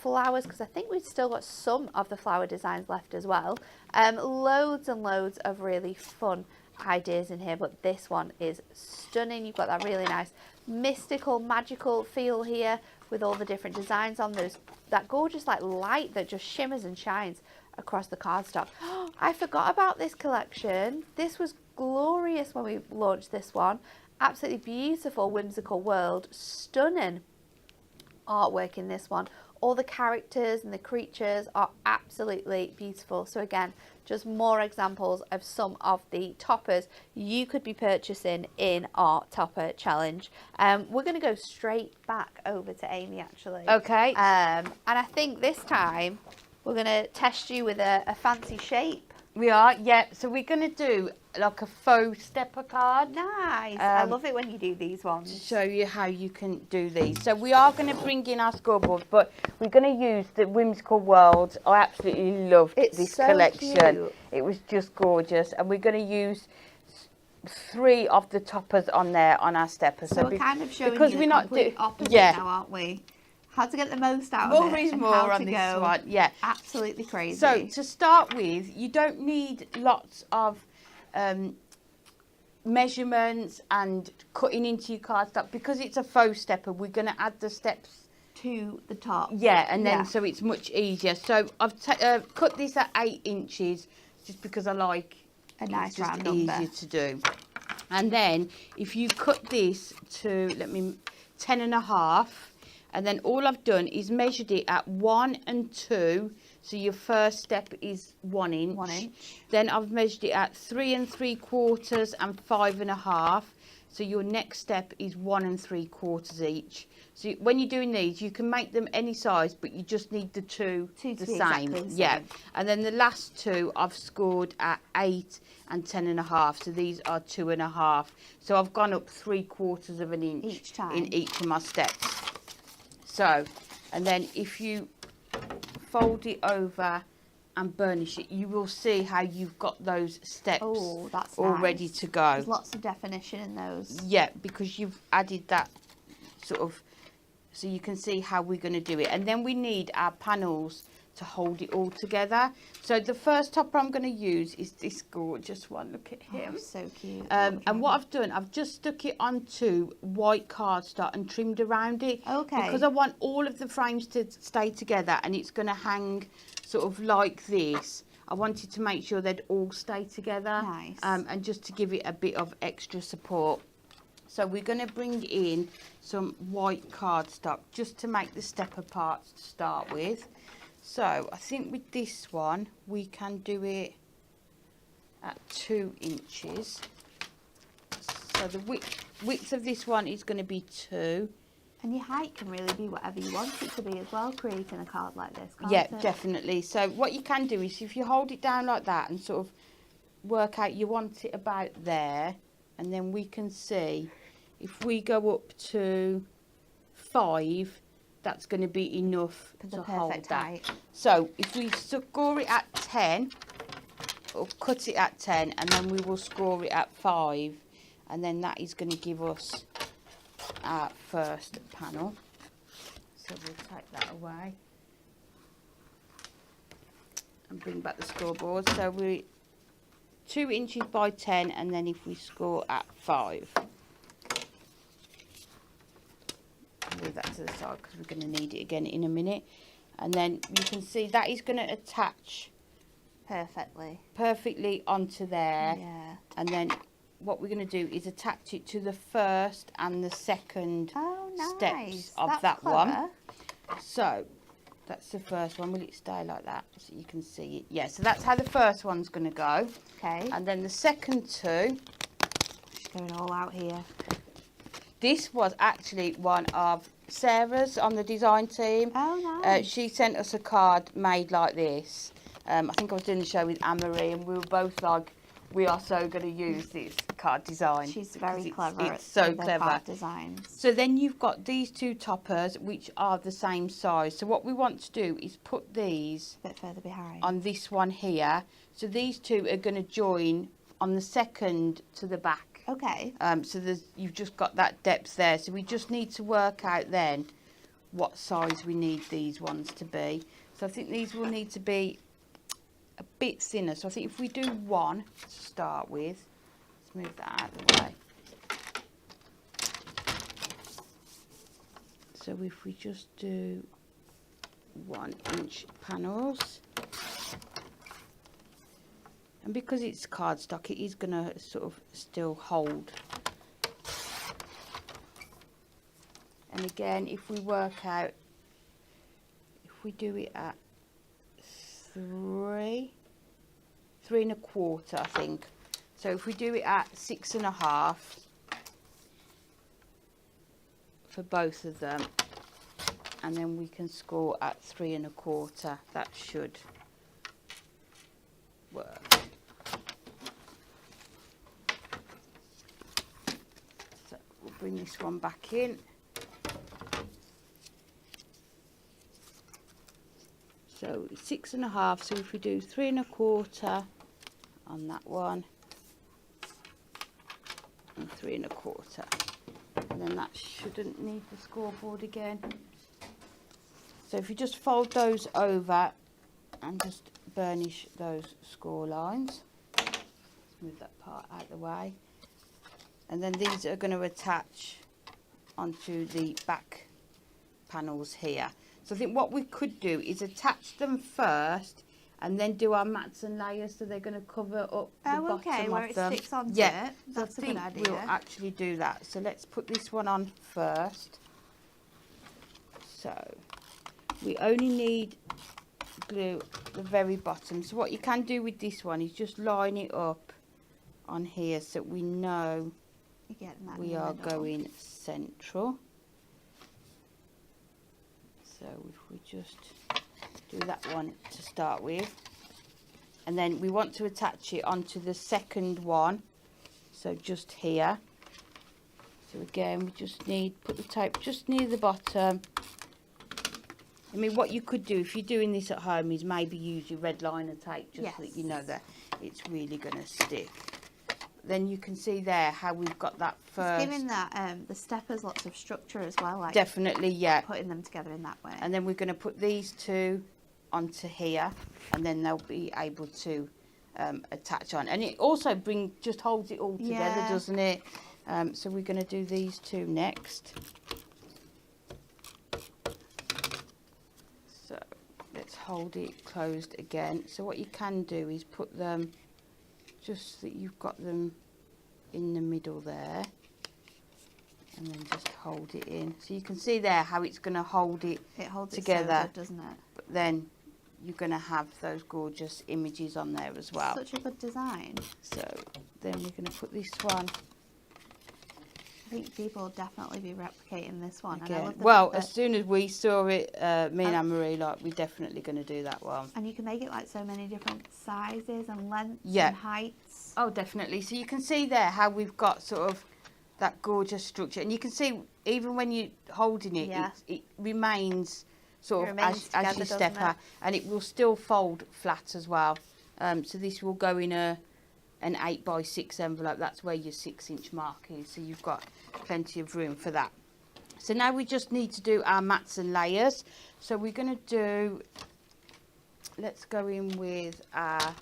flowers, because I think we've still got some of the flower designs left as well. Loads and loads of really fun ideas in here, but this one is stunning. You've got that really nice mystical, magical feel here with all the different designs on those, that gorgeous like light that just shimmers and shines across the cardstock. I forgot about this collection. This was glorious when we launched this one. Absolutely beautiful, whimsical world. Stunning artwork in this one. All the characters and the creatures are absolutely beautiful. So again, just more examples of some of the toppers you could be purchasing in our topper challenge. We're going to go straight back over to Amy actually. Okay. And I think this time we're going to test you with a fancy shape. We are, yeah. So we're going to do like a faux stepper card. Nice. I love it when you do these To ones. show you how you can do these. So we are going to bring in our scoreboard, but we're going to use the whimsical world. I absolutely loved this so collection. cute. It was just gorgeous, and we're going to use 3 of the toppers on there on our stepper. So we're kind of showing because you we're the not complete opposite yeah. now, aren't we? How to get the most out More of it is and more how on to this go. one. Yeah. Absolutely crazy. So to start with, you don't need lots of measurements and cutting into your cardstock because it's a faux stepper. We're going to add the steps to the top. Yeah, and then Yeah. so it's much easier. So I've cut this at 8 inches just because I like A nice it's just round easier number. to do. And then if you cut this to 10.5, and then all I've done is measured it at 1 and 2. So your first step is 1 inch. 1 inch. Then I've measured it at 3 3/4 and 5.5. So your next step is 1 3/4 each. So when you're doing these, you can make them any size, but you just need the two Two the to be same. exactly the Yeah. same. And then the last 2 I've scored at 8 and 10.5. So these are 2.5. So I've gone up 3/4 of an inch Each time. in each of my steps. So, and then if you fold it over and burnish it, you will see how you've got those steps Oh, that's all nice. ready to go. There's lots of definition in those. Yeah, because you've added that sort of, so you can see how we're going to do it. And then we need our panels to hold it all together. So the first topper I'm going to use is this gorgeous one. Look at him. Oh, so cute. And what I've done, I've just stuck it onto white cardstock and trimmed around it. Okay. Because I want all of the frames to stay together, and it's going to hang sort of like this. I wanted to make sure they'd all stay together. Nice. And just to give it a bit of extra support. So we're going to bring in some white cardstock just to make the stepper parts to start with. So I think with this one, we can do it at 2 inches. So the width of this one is going to be 2. And your height can really be whatever you want it to be as well, creating a card like this, can't Yeah, it? definitely. So what you can do is if you hold it down like that and sort of work out you want it about there, and then we can see if we go up to 5, that's going to be enough For the to hold perfect that. height. So if we score it at 10, or cut it at 10, and then we will score it at 5, and then that is going to give us our first panel. So we'll take that away and bring back the scoreboard. So we're 2 inches by 10, and then if we score at 5. Leave that to the side because we're going to need it again in a minute. And then you can see that is going to attach perfectly onto there. Yeah. And then what we're going to do is attach it to the first and the second Oh, nice. steps of That's that clever. one. So that's the first one. Will it stay like that so you can see it? Yeah, so that's how the first one's going to go. Okay. And then the second 2, Just going all out here. this was actually one of Sarah's on the design team. Oh, nice. She sent us a card made like this. I think I was doing the show with Anne-Marie, and we were both like, we are so going to use this card design. She's very 'cause clever. It's so with her clever. card designs. So then you've got these two toppers, which are the same size. So what we want to do is put these A bit further behind. on this one here. So these two are going to join on the second to the back. Okay. So you've just got that depth there. So we just need to work out then what size we need these ones to be. So I think these will need to be a bit thinner. So I think if we do one to start with, let's move that out of the way. So if we just do 1 inch panels, and because it's cardstock, it is going to sort of still hold. And again, if we work out, if we do it at 3 3¼ I think. So if we do it at 6½ for both of them, and then we can score at 3¼ that should work. So we'll bring this one back in. So 6½ so if we do 3¼ on that one and 3¼ and then that shouldn't need the scoreboard again. So if you just fold those over and just burnish those score lines. Let's move that part out of the way. And then these are going to attach onto the back panels here. So I think what we could do is attach them first and then do our mats and layers, so they're going to cover up the bottom okay, where of it them. sticks onto Yeah, it. so That's I a think good idea. we'll actually do that. So let's put this one on first. So we only need glue at the very bottom. So what you can do with this one is just line it up on here so we know You're getting that in we the are middle. going central. So if we just do that one to start with, and then we want to attach it onto the second one, so just here. So again, we just need, put the tape just near the bottom. I mean, what you could do if you're doing this at home is maybe use your red liner tape, just so that you know that it's really going to stick. Then you can see there how we've got that first. It's giving that the steppers lots of structure as well, like definitely, yeah. putting them together in that way. And then we're going to put these two onto here, and then they'll be able to attach on. And it also just holds it all together, doesn't it? So we're going to do these two next. So let's hold it closed again. So what you can do is put them just so that you've got them in the middle there, and then just hold it in. So you can see there how it's going to hold it holds together, it so good, doesn't it? but then you're going to have those gorgeous images on there as well. Such a good design. So then we're going to put this one I think people will definitely be replicating this one. And I again. love the Well, fact as soon as we saw it, me and Anne-Marie, like, we're definitely going to do that one. and you can make it like so many different sizes and lengths Yeah. and heights. Oh, definitely. So you can see there how we've got sort of that gorgeous structure, and you can see even when you're holding it, Yeah. it remains sort It of remains as you together, step doesn't out, it? and it will still fold flat as well. So this will go in an 8x6 envelope. That's where your 6-inch mark is. So you've got plenty of room for that. So now we just need to do our mats and layers. So we're going to do. Let's go in with our.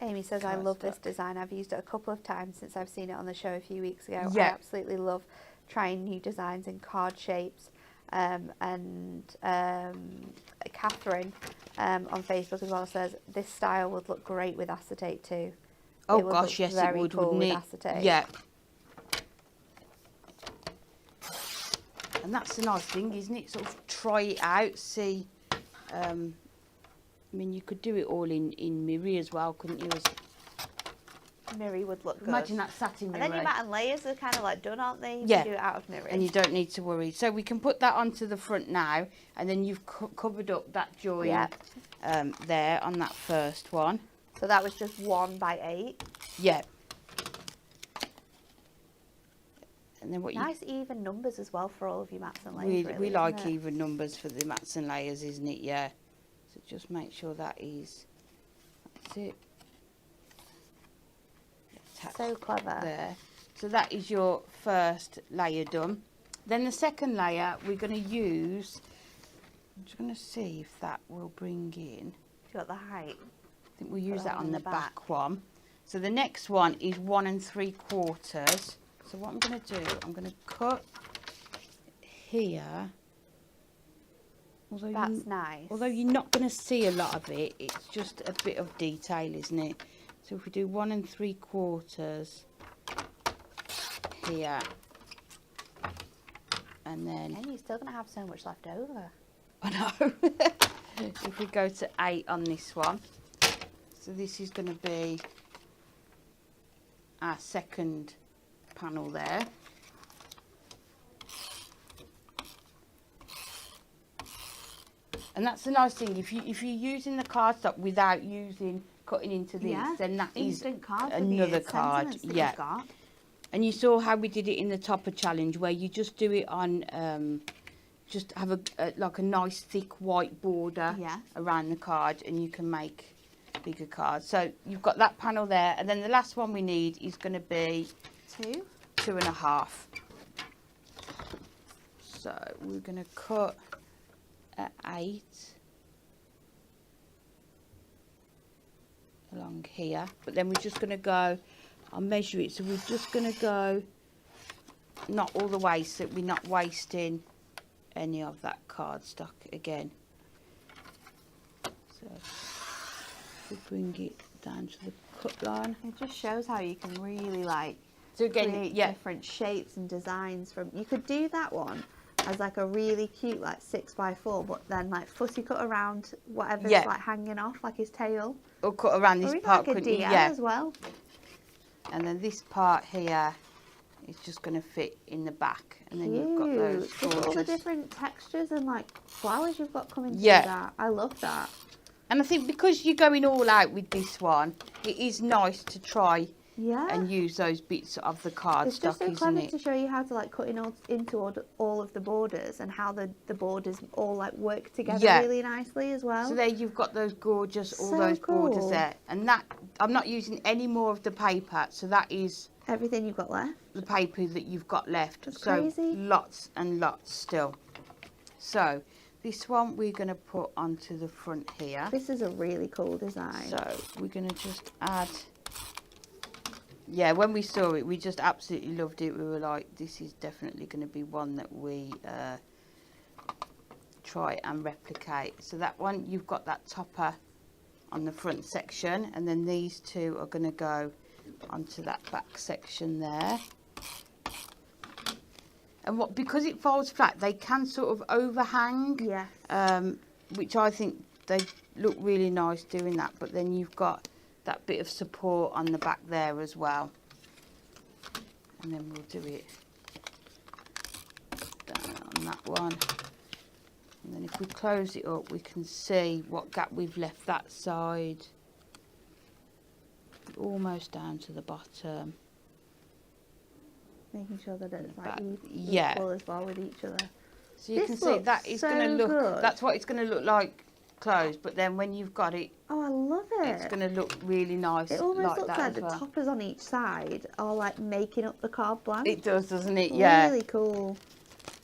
Amy says, I love this Cardstock. design. I've used it a couple of times since I've seen it on the show a few weeks ago. I Yeah. absolutely love trying new designs in card shapes. Catherine on Facebook as well says, this style would look great with acetate too. Oh It would gosh, look yes, it very would, cool wouldn't with it? acetate. Yeah. And that's the nice thing, isn't it? Sort of try it out, see. I mean, you could do it all in mirror as well, couldn't you? Mirror would look good. Imagine that satin And mirror. then your mat and layers are kind of like done, aren't they? Yeah. You do it out of mirror. And you don't need to worry. So we can put that onto the front now, and then you've covered up that join Yeah. there on that first one. So that was just 1 by 8. Yeah. And then what Nice even numbers as well for all of your mats and layers. we really, like isn't it? even numbers for the mats and layers, isn't it? Yeah. So just make sure that's it. Attach So clever. there. So that is your first layer done. Then the second layer we're going to use. I'm just going to see if that will bring in. You got the height. I think we'll use that that on on the the back. back one. So the next one is 1 3/4. So what I'm going to do, I'm going to cut here. That's nice. Although you're not going to see a lot of it, it's just a bit of detail, isn't it? So if we do 1 3/4 here, and then And you're still going to have so much left over. I know. If we go to 8 on this one, so this is going to be our second panel there. And that's the nice thing, if you're using the cardstock without cutting into this, then that is instant card another card. Yeah. Got. And you saw how we did it in the topper challenge, where you just do it on, just have like a nice thick white border around the card, and you can make bigger cards. So you've got that panel there, and then the last one we need is going to be 2.5. So we're going to cut at 8 along here, but then we're just going to go, I'll measure it, so we're just going to go not all the way, so we're not wasting any of that cardstock again. So we bring it down to the cut line. It just shows how you can really like So again, create different shapes and designs from. You could do that one as like a really cute like 6x4, but then like fussy cut around whatever's like hanging off, like his tail. Or cut around this Or even part, like a couldn't you? DL Yeah. as well. And then this part here is just going to fit in the back, and then you've got those Look at all the gorgeous. different textures and like flowers you've got coming through Yeah. that. I love that. And I think because you're going all out with this one, it is nice to try Yeah. and use those bits of the It's cardstock, just so isn't clever it? to show you how to like cut into all of the borders and how the borders all like work together really nicely as well. So there you've got those gorgeous, all So those borders cool. there. And that, I'm not using any more of the paper, so that is Everything you've got left. the paper that you've got left. That's so crazy. lots and lots still. So this one we're going to put onto the front here. This is a really cool design. So we're going to just add, yeah, when we saw it, we just absolutely loved it. We were like, this is definitely going to be one that we try and replicate. So that one, you've got that topper on the front section, and then these two are going to go onto that back section there. And because it folds flat, they can sort of overhang. Yes. Which I think they look really nice doing that, but then you've got that bit of support on the back there as well. And then we'll do it down on that one. And then if we close it up, we can see what gap we've left that side. Almost down to the bottom. Making sure that it's like Back. equal as well with each other. So you This can see looks that is so going to look, good. that's what it's going to look like closed, but then when you've got it, Oh, I love it. it's going to look really nice. It almost like looks that like as the well. toppers on each side are like making up the card blank. It does, doesn't it? Yeah. Really cool.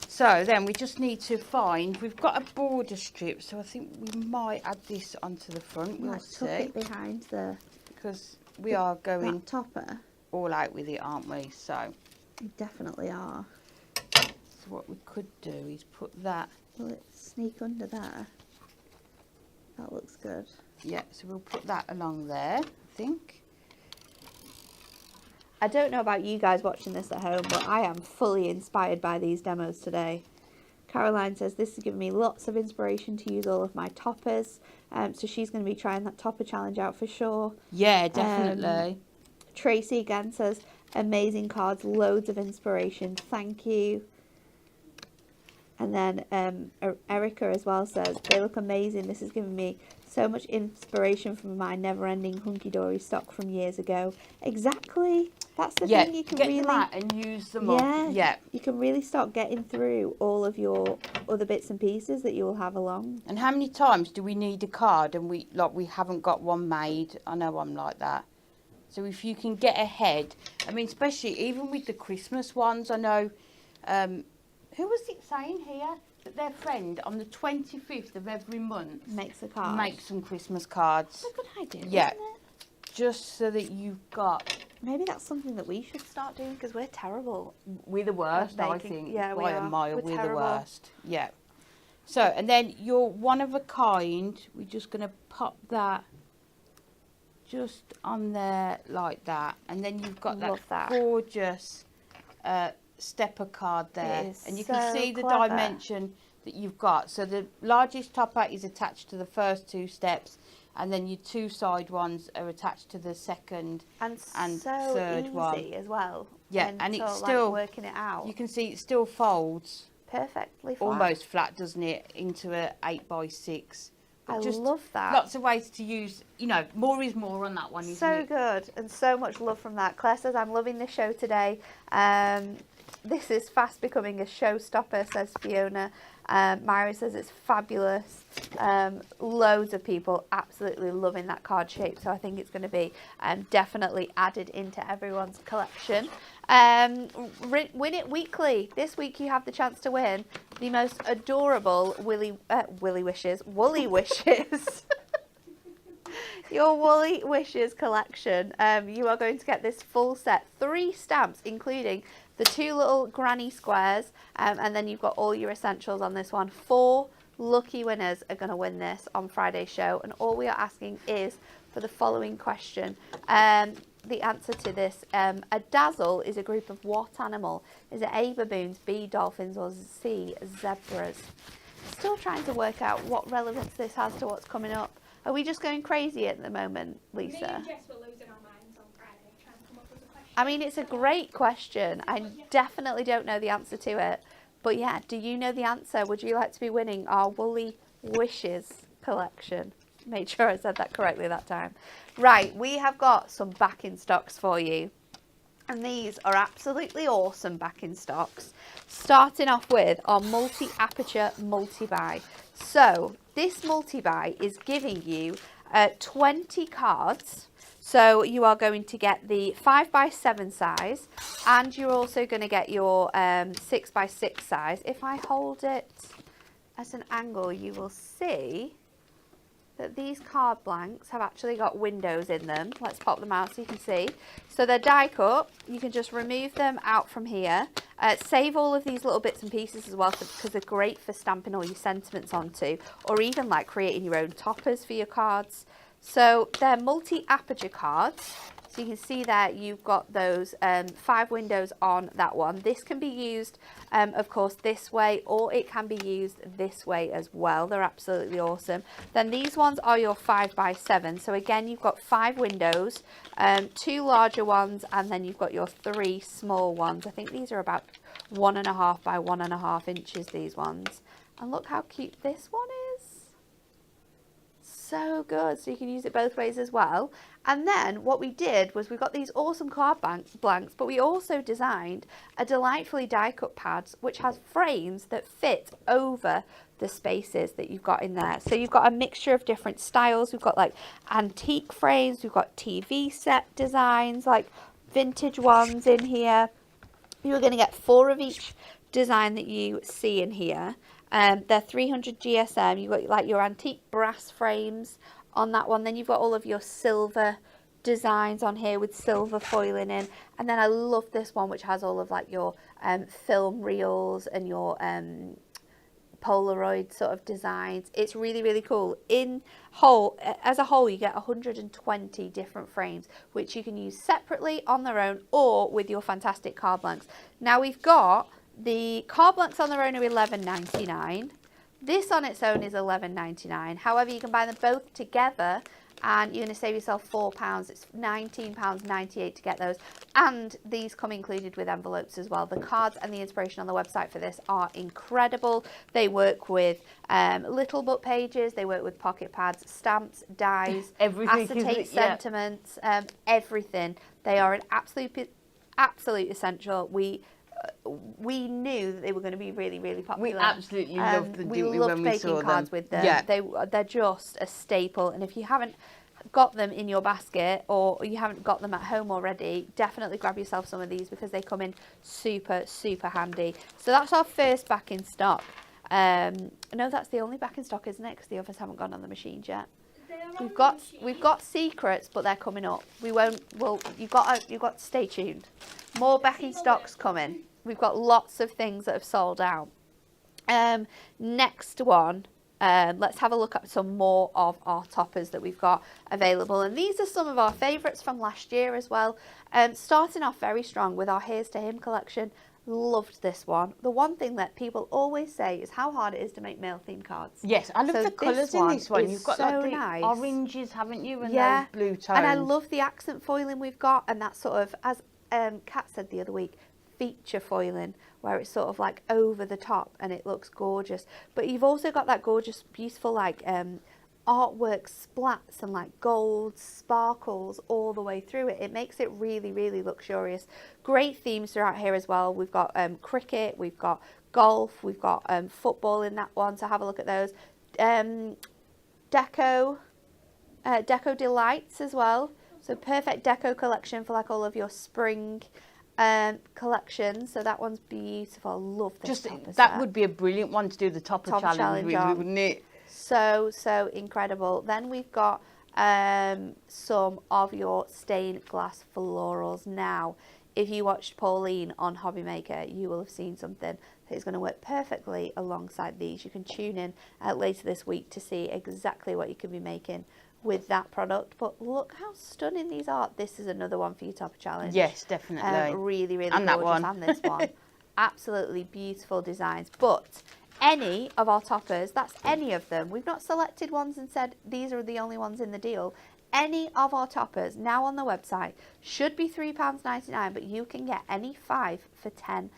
So then we just need to find, we've got a border strip, so I think we might add this onto the front, we'll Like tuck see, it behind the because we are going that topper. all out with it, aren't we? So You definitely are. what we could do is put that, Will it sneak under there? That looks good. yeah, so we'll put that along there, I think. I don't know about you guys watching this at home, but I am fully inspired by these demos today. Caroline says, this has given me lots of inspiration to use all of my toppers. So she's going to be trying that topper challenge out for sure. Yeah, definitely. Tracy again says, amazing cards, loads of inspiration. Thank you. And then Erica as well says, they look amazing. This has given me So much inspiration from my never-ending hunky-dory stock from years ago. Exactly. That's the thing. You can get really them out and use them up. Yeah. You can really start getting through all of your other bits and pieces that you will have along. And how many times do we need a card and we haven't got one made? I know I'm like that. So if you can get ahead, I mean, especially even with the Christmas ones, I know, who was it saying here that their friend on the 25th of every month Makes a card. makes some Christmas cards. That's a good idea, Yeah. isn't it? Just so that you've got. Maybe that's something that we should start doing because we're terrible. We're the worst, I baking. think. Yeah, we by a are. mile, We're we're the terrible. worst. Yeah. So, and then your one of a kind, we're just going to pop that just on there like that. And then you've got that gorgeous stepper card there. It is And you so can see the clever. dimension that you've got. So the largest topper is attached to the first two steps. And then your two side ones are attached to the second and so third easy one. as well. Yeah, and it's like, still working it out. You can see it still folds Perfectly flat. almost flat, doesn't it, into a 8x6. But I just love that. Lots of ways to use. More is more on that one, isn't So it? good, and so much love from that. Claire says, I'm loving the show today. This is fast becoming a showstopper, says Fiona. Myra says it's fabulous. Loads of people absolutely loving that card shape, so I think it's going to be definitely added into everyone's collection. Win it weekly. This week you have the chance to win the most adorable Woolly Wishes. Your Woolly Wishes collection. You are going to get this full set, 3 stamps, including the 2 little granny squares, and then you've got all your essentials on this one. 4 lucky winners are going to win this on Friday's show, and all we are asking is for the following question. The answer to this, a dazzle is a group of what animal? Is it A, baboons, B, dolphins, or C, zebras? Still trying to work out what relevance this has to what's coming up. Are we just going crazy at the moment, Lisa? Me and Jess were losing our minds on Friday trying to come up with a question. I mean, it's a great question. I definitely don't know the answer to it. But yeah, do you know the answer? Would you like to be winning our Woolly Wishes collection? Made sure I said that correctly that time. Right, we have got some back-in stocks for you. And these are absolutely awesome back-in stocks. Starting off with our multi-aperture multi-buy. So this multi-buy is giving you 20 cards. So you are going to get the 5x7 size, and you're also going to get your 6x6 size. If I hold it at an angle, you will see that these card blanks have actually got windows in them. Let's pop them out so you can see. So they're die cut. You can just remove them out from here. Save all of these little bits and pieces as well, because they're great for stamping all your sentiments onto, or even like creating your own toppers for your cards. So they're multi-aperture cards. So you can see that you've got those 5 windows on that one. This can be used, of course, this way, or it can be used this way as well. They're absolutely awesome. Then these ones are your 5x7. So again, you've got 5 windows, 2 larger ones, and then you've got your 3 small ones. I think these are about 1.5 by 1.5 inches, these ones. And look how cute this one is. So good. So you can use it both ways as well. And then what we did was we got these awesome card blanks, but we also designed a delightfully die cut pads which has frames that fit over the spaces that you've got in there. So you've got a mixture of different styles. We've got like antique frames, we've got TV set designs, like vintage ones in here. You're going to get 4 of each design that you see in here. They're 300 GSM. You've got like your antique brass frames on that one. Then you've got all of your silver designs on here with silver foiling in. And then I love this one, which has all of like your film reels and your Polaroid sort of designs. It's really, really cool. As a whole, you get 120 different frames, which you can use separately on their own or with your fantastic card blanks. Now we've got the card blanks on their own are $11.99. This on its own is $11.99. However, you can buy them both together and you're going to save yourself £4. It's £19.98 to get those, and these come included with envelopes as well. The cards and the inspiration on the website for this are incredible. They work with little book pages, they work with pocket pads, stamps, dies, acetate sentiments, everything. They are an absolute essential. We knew that they were going to be really, really popular. We absolutely loved them, didn't we, when we saw them? We loved making cards with them. Yeah. They're just a staple. And if you haven't got them in your basket, or you haven't got them at home already, definitely grab yourself some of these, because they come in super, super handy. So that's our first back in stock. No, that's the only back in stock, isn't it? Because the others haven't gone on the machines yet. We've got secrets, but they're coming up. We won't. Well, you've got to stay tuned. More back in stocks coming. We've got lots of things that have sold out. Next one. Let's have a look at some more of our toppers that we've got available, and these are some of our favourites from last year as well. Starting off very strong with our Here's to Him collection. Loved this one. The one thing that people always say is how hard it is to make male themed cards. Yes, I love the colours in this one. You've got so like the nice oranges, haven't you? And those blue tones. And I love the accent foiling we've got, and that sort of, as Kat said the other week, feature foiling, where it's sort of like over the top and it looks gorgeous. But you've also got that gorgeous, beautiful like artwork splats and like gold sparkles all the way through it. It makes it really, really luxurious. Great themes throughout here as well. We've got cricket, we've got golf, we've got football in that one, so have a look at those. Deco Delights as well, so perfect deco collection for like all of your spring collection. So that one's beautiful. Love this topper set. Would be a brilliant one to do the topper challenge with, wouldn't it? So incredible. Then we've got some of your stained glass florals. Now, if you watched Pauline on Hobby Maker, you will have seen something that is going to work perfectly alongside these. You can tune in later this week to see exactly what you can be making with that product. But look how stunning these are. This is another one for your topper challenge. Yes, definitely. Really, really and gorgeous. That one. And this one. Absolutely beautiful designs. But any of our toppers, that's any of them. We've not selected ones and said these are the only ones in the deal. Any of our toppers now on the website should be £3.99, but you can get any 5 for £10.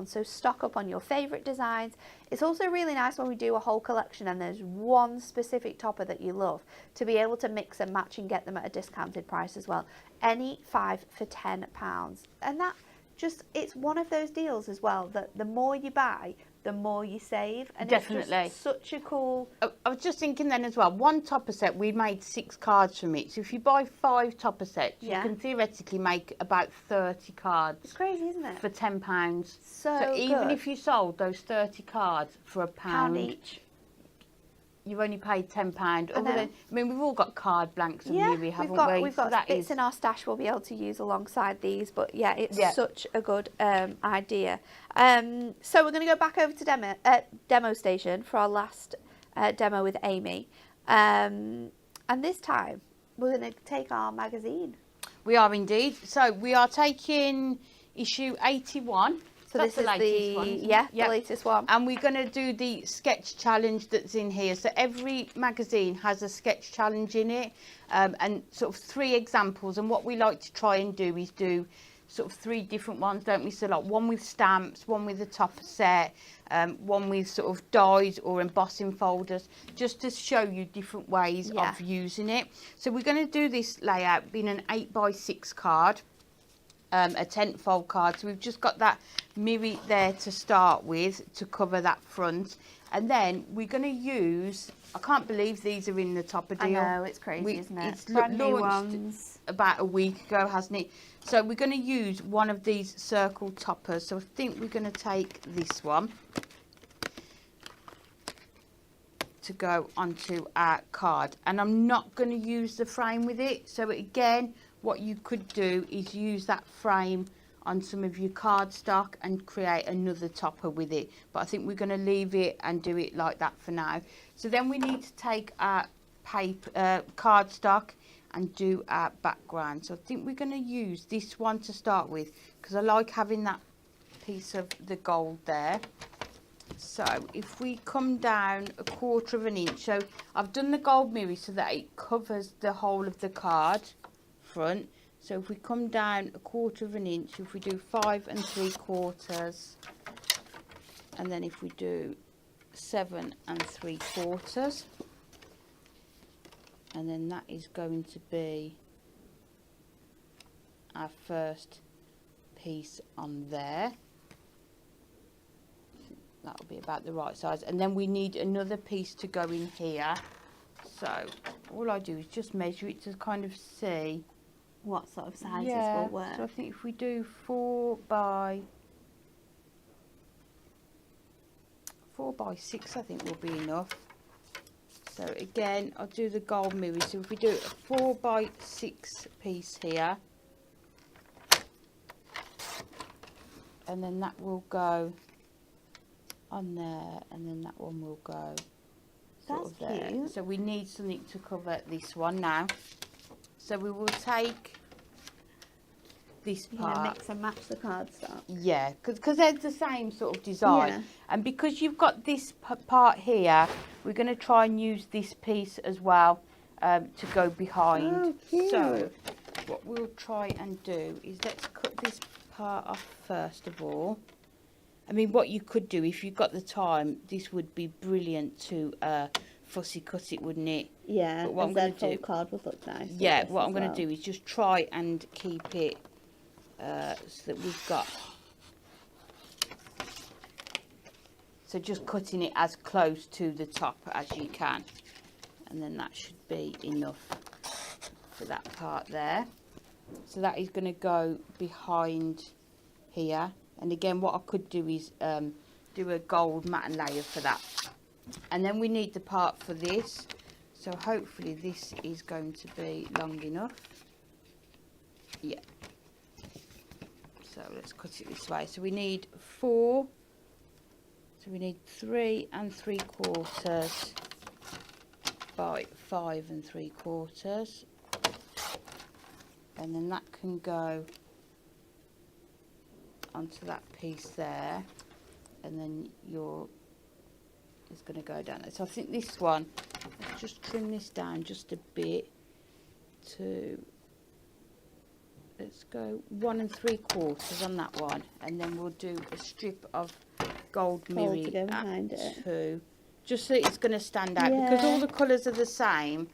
So stock up on your favourite designs. It's also really nice when we do a whole collection and there's one specific topper that you love, to be able to mix and match and get them at a discounted price as well. Any 5 for £10. And that just, it's one of those deals as well that the more you buy, the more you save. And definitely. It's just such a cool... I was just thinking then as well, one topper set, we made 6 cards from it. So if you buy 5 topper sets, you can theoretically make about 30 cards. It's crazy, isn't it? For £10. So even good. if you sold those 30 cards for £1 each, you've only paid £10. Other than, I mean, we've all got card blanks and Miri, haven't we? We've got bits in our stash we'll be able to use alongside these, but yeah, it's such a good idea. So we're going to go back over to demo station for our last demo with Amy, and this time we're going to take our magazine. We are indeed. So we are taking issue 81. So that's this is the latest one, the latest one. And we're going to do the sketch challenge that's in here. So every magazine has a sketch challenge in it, and sort of 3 examples. And what we like to try and do is do sort of 3 different ones, don't we? So like one with stamps, one with a topper set, one with sort of dies or embossing folders, just to show you different ways of using it. So we're going to do this layout being an 8x6 card. A tent fold card, so we've just got that Miri there to start with to cover that front, and then we're going to use, I can't believe these are in the topper deal. I know, it's crazy, isn't it? It's brand new ones. About a week ago, hasn't it? So we're going to use one of these circle toppers. So I think we're going to take this one to go onto our card, and I'm not going to use the frame with it. So again, what you could do is use that frame on some of your cardstock and create another topper with it. But I think we're going to leave it and do it like that for now. So then we need to take our paper, cardstock, and do our background. So I think we're going to use this one to start with, because I like having that piece of the gold there. So if we come down 1/4 of an inch, so I've done the gold mirror so that it covers the whole of the card front. So if we come down 1/4 of an inch, if we do 5 3/4, and then if we do 7 3/4, and then that is going to be our first piece on there. That will be about the right size, and then we need another piece to go in here. So all I do is just measure it to kind of see what sort of sizes will work. So I think if we do 4 by 6, I think will be enough. So again, I'll do the gold mirror. So if we do a 4 by 6 piece here, and then that will go on there, and then that one will go sort of there. Cute. So we need something to cover this one now. So we will take this part. Mix and match the cardstock. Yeah, because they're the same sort of design. Yeah. And because you've got this part here, we're going to try and use this piece as well to go behind. Oh, cute. So what we'll try and do is let's cut this part off first of all. I mean, what you could do if you've got the time, this would be brilliant to fussy cut it, wouldn't it? Yeah, but what I'm going to do, card would look nice. yeah, what I'm going to do is just try and keep it so that we've got, so just cutting it as close to the top as you can, and then that should be enough for that part there. So that is going to go behind here, and again what I could do is do a gold matte layer for that, and then we need the part for this. So hopefully this is going to be long enough. Yeah. So let's cut it this way. So we need 4. So we need 3 3/4 by 5 3/4. And then that can go onto that piece there. And then it's going to go down there. So I think this one, let's just trim this down just a bit to, let's go 1 3/4 on that one, and then we'll do a strip of gold mirror to go behind it. 2, just so it's going to stand out, because all the colours are the same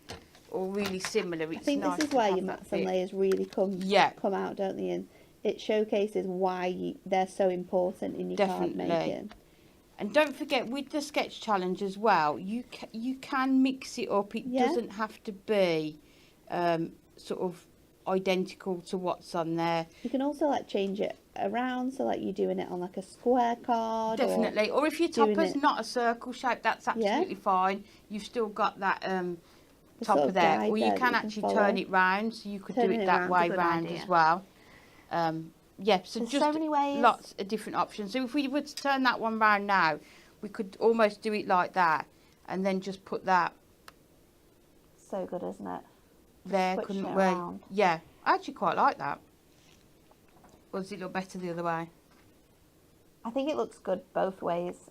or really similar. It's I think nice this is to where have your that mats and bit. layers really come out, don't they? And it showcases why they're so important in your card making. And don't forget, with the sketch challenge as well, you can mix it up. It doesn't have to be sort of identical to what's on there. You can also like change it around, so like you're doing it on like a square card. Definitely. Or if your topper's not a circle shape, that's absolutely fine. You've still got that topper there. Or you can actually turn it round, so you could do it that way round as well. Yeah, so there's just so many ways. Lots of different options. So if we were to turn that one round now, we could almost do it like that, and then just put that. So good, isn't it? There, Switching couldn't it we? around. Yeah, I actually quite like that. Or does it look better the other way? I think it looks good both ways.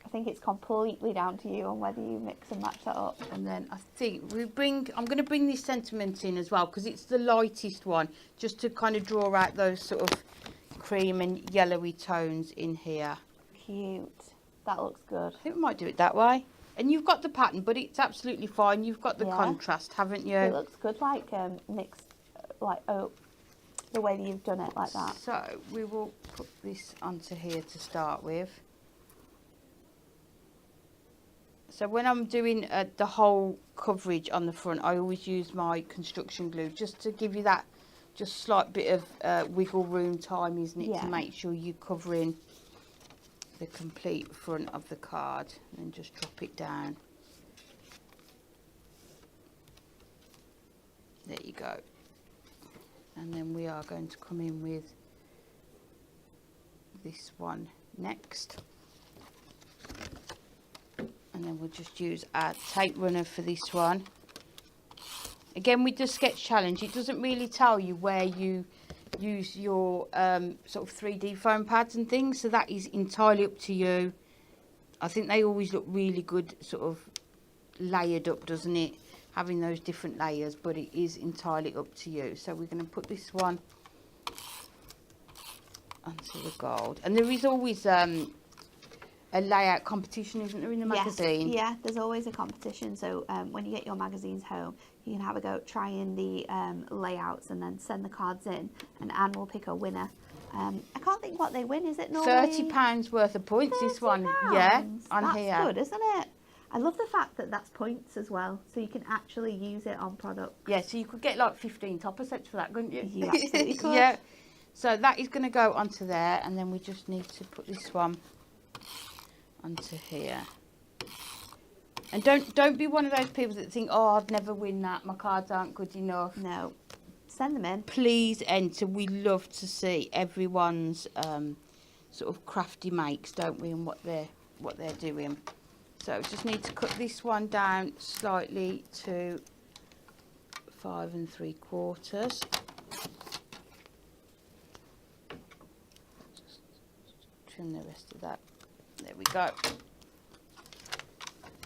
I think it's completely down to you on whether you mix and match that up. And then I think I'm going to bring this sentiment in as well, because it's the lightest one, just to kind of draw out those sort of cream and yellowy tones in here. Cute. That looks good. I think we might do it that way. And you've got the pattern, but it's absolutely fine. You've got the contrast, haven't you? It looks good, like mixed, like the way that you've done it, like that. So we will put this onto here to start with. So when I'm doing the whole coverage on the front, I always use my construction glue, just to give you that just slight bit of wiggle room time, isn't it, to make sure you're covering the complete front of the card, and just drop it down. There you go. And then we are going to come in with this one next. And then we'll just use our tape runner for this one. Again, with the sketch challenge, it doesn't really tell you where you use your sort of 3D foam pads and things, so that is entirely up to you. I think they always look really good, sort of layered up, doesn't it? Having those different layers, but it is entirely up to you. So we're going to put this one onto the gold. And there is always a layout competition, isn't there, in the magazine? Yeah, there's always a competition. So when you get your magazines home, you can have a go trying the layouts and then send the cards in, and Anne will pick a winner. I can't think what they win. Is it normally £30 worth of points? This one, £30? yeah, on That's here. That's good, isn't it? I love the fact that that's points as well, so you can actually use it on product. Yeah, so you could get like 15 topper sets for that, couldn't you? You absolutely could. Yeah. So that is going to go onto there, and then we just need to put this one onto here. And don't be one of those people that think, oh, I'd never win that. My cards aren't good enough. No, send them in. Please enter. We love to see everyone's sort of crafty makes, don't we, and what they're doing. So just need to cut this one down slightly to 5 3/4. Just trim the rest of that. There we go.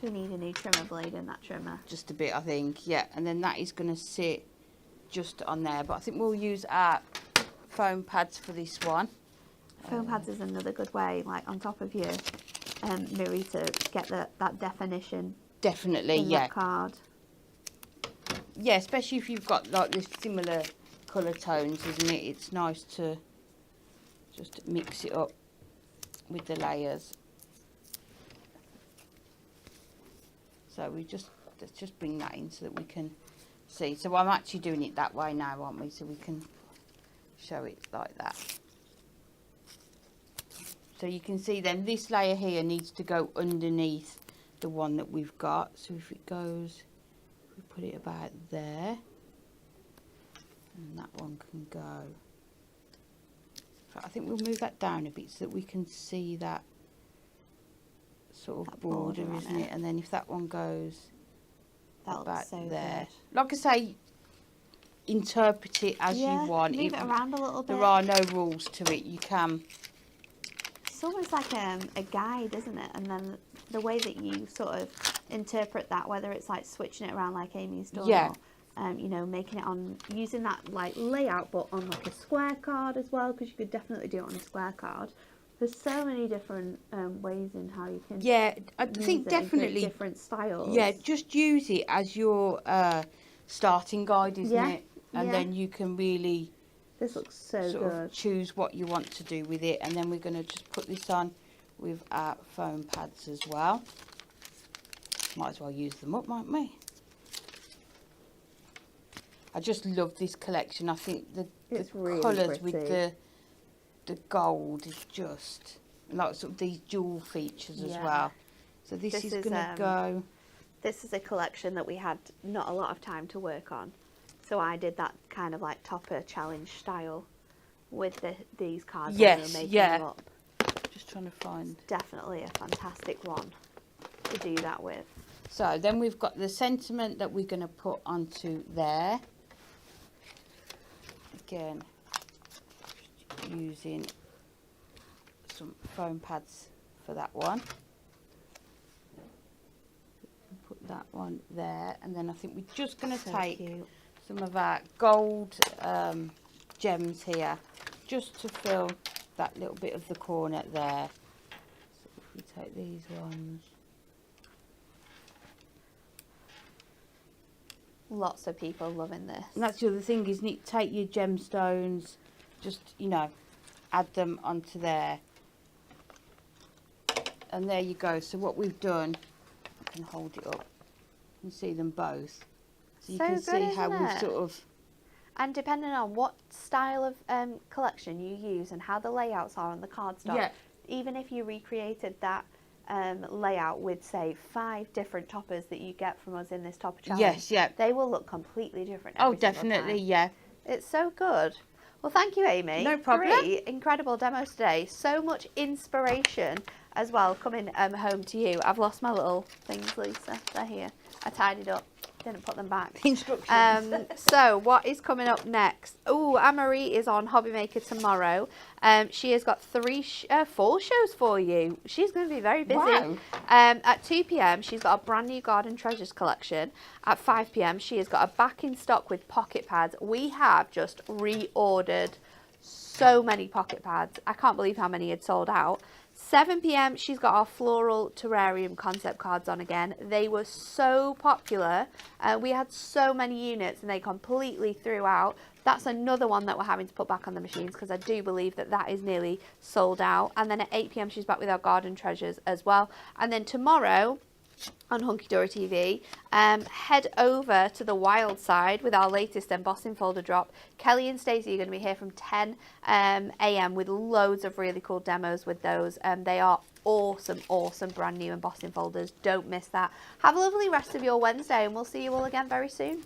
We need a new trimmer blade in that trimmer. Just a bit, I think. Yeah, and then that is going to sit just on there. But I think we'll use our foam pads for this one. Foam pads is another good way, like on top of your mirror, to get that definition. Definitely, in yeah. that card. Yeah, especially if you've got like this similar colour tones, isn't it? It's nice to just mix it up with the layers. So let's just bring that in so that we can see. So I'm actually doing it that way now, aren't we? So we can show it like that. So you can see then this layer here needs to go underneath the one that we've got. So if it goes, we put it about there, and that one can go. So I think we'll move that down a bit so that we can see that sort of border, isn't it? And then if that one goes about so there, good. like I say, interpret it as you want. Move it around a little bit. There are no rules to it. You can. It's almost like a guide, isn't it? And then the way that you sort of interpret that, whether it's like switching it around like Amy's done, Yeah. or, you know, making it on, using that like layout, but on like a square card as well, because you could definitely do it on a square card. There's so many different ways in how you can. Yeah, I use think it and create definitely different styles. Yeah, just use it as your starting guide, isn't Yeah, it? And yeah. then you can really This looks so sort good. of choose what you want to do with it. And then we're going to just put this on with our foam pads as well. Might as well use them up, mightn't we? I just love this collection. I think the really colours with pretty. the gold is just like sort of these jewel features as Yeah. well. So this is going to go. This is a collection that we had not a lot of time to work on. So I did that kind of like topper challenge style with these cards. Yes, when we were making yeah. them up. Just trying to find. Definitely a fantastic one to do that with. So then we've got the sentiment that we're going to put onto there. Again, using some foam pads for that one. Put that one there, and then I think we're just going to take some of our gold gems here, just to fill that little bit of the corner there. So if we take these ones. Lots of people loving this. And that's the other thing, isn't it? Take your gemstones, just, you know, add them onto there. And there you go. So what we've done, I can hold it up. You can see them both. So you So can good, see how isn't we've it? sort of... And depending on what style of collection you use and how the layouts are on the cardstock, Yeah. even if you recreated that layout with, say, 5 different toppers that you get from us in this topper challenge, Yes, yeah. they will look completely different. Oh, every single definitely, time. yeah. It's so good. Well, thank you, Amy. No problem. 3 incredible demos today. So much inspiration as well coming home to you. I've lost my little things, Lisa. They're here. I tidied up didn't put them back. Instructions. So what is coming up next? Oh, Anne-Marie is on Hobby Maker tomorrow. She has got 4 shows for you. She's going to be very busy. Wow. At 2 p.m, she's got a brand new Garden Treasures collection. At 5 p.m, she has got a back in stock with pocket pads. We have just reordered so many pocket pads. I can't believe how many had sold out. 7 p.m, she's got our floral terrarium concept cards on again. They were so popular. We had so many units and they completely threw out. That's another one that we're having to put back on the machines because I do believe that that is nearly sold out. And then at 8 p.m, she's back with our garden treasures as well. And then tomorrow on Hunky Dory TV, head over to the wild side with our latest embossing folder drop. Kelly and Stacey are going to be here from 10 a.m. with loads of really cool demos with those. They are awesome brand new embossing folders. Don't miss that. Have a lovely rest of your Wednesday and we'll see you all again very soon.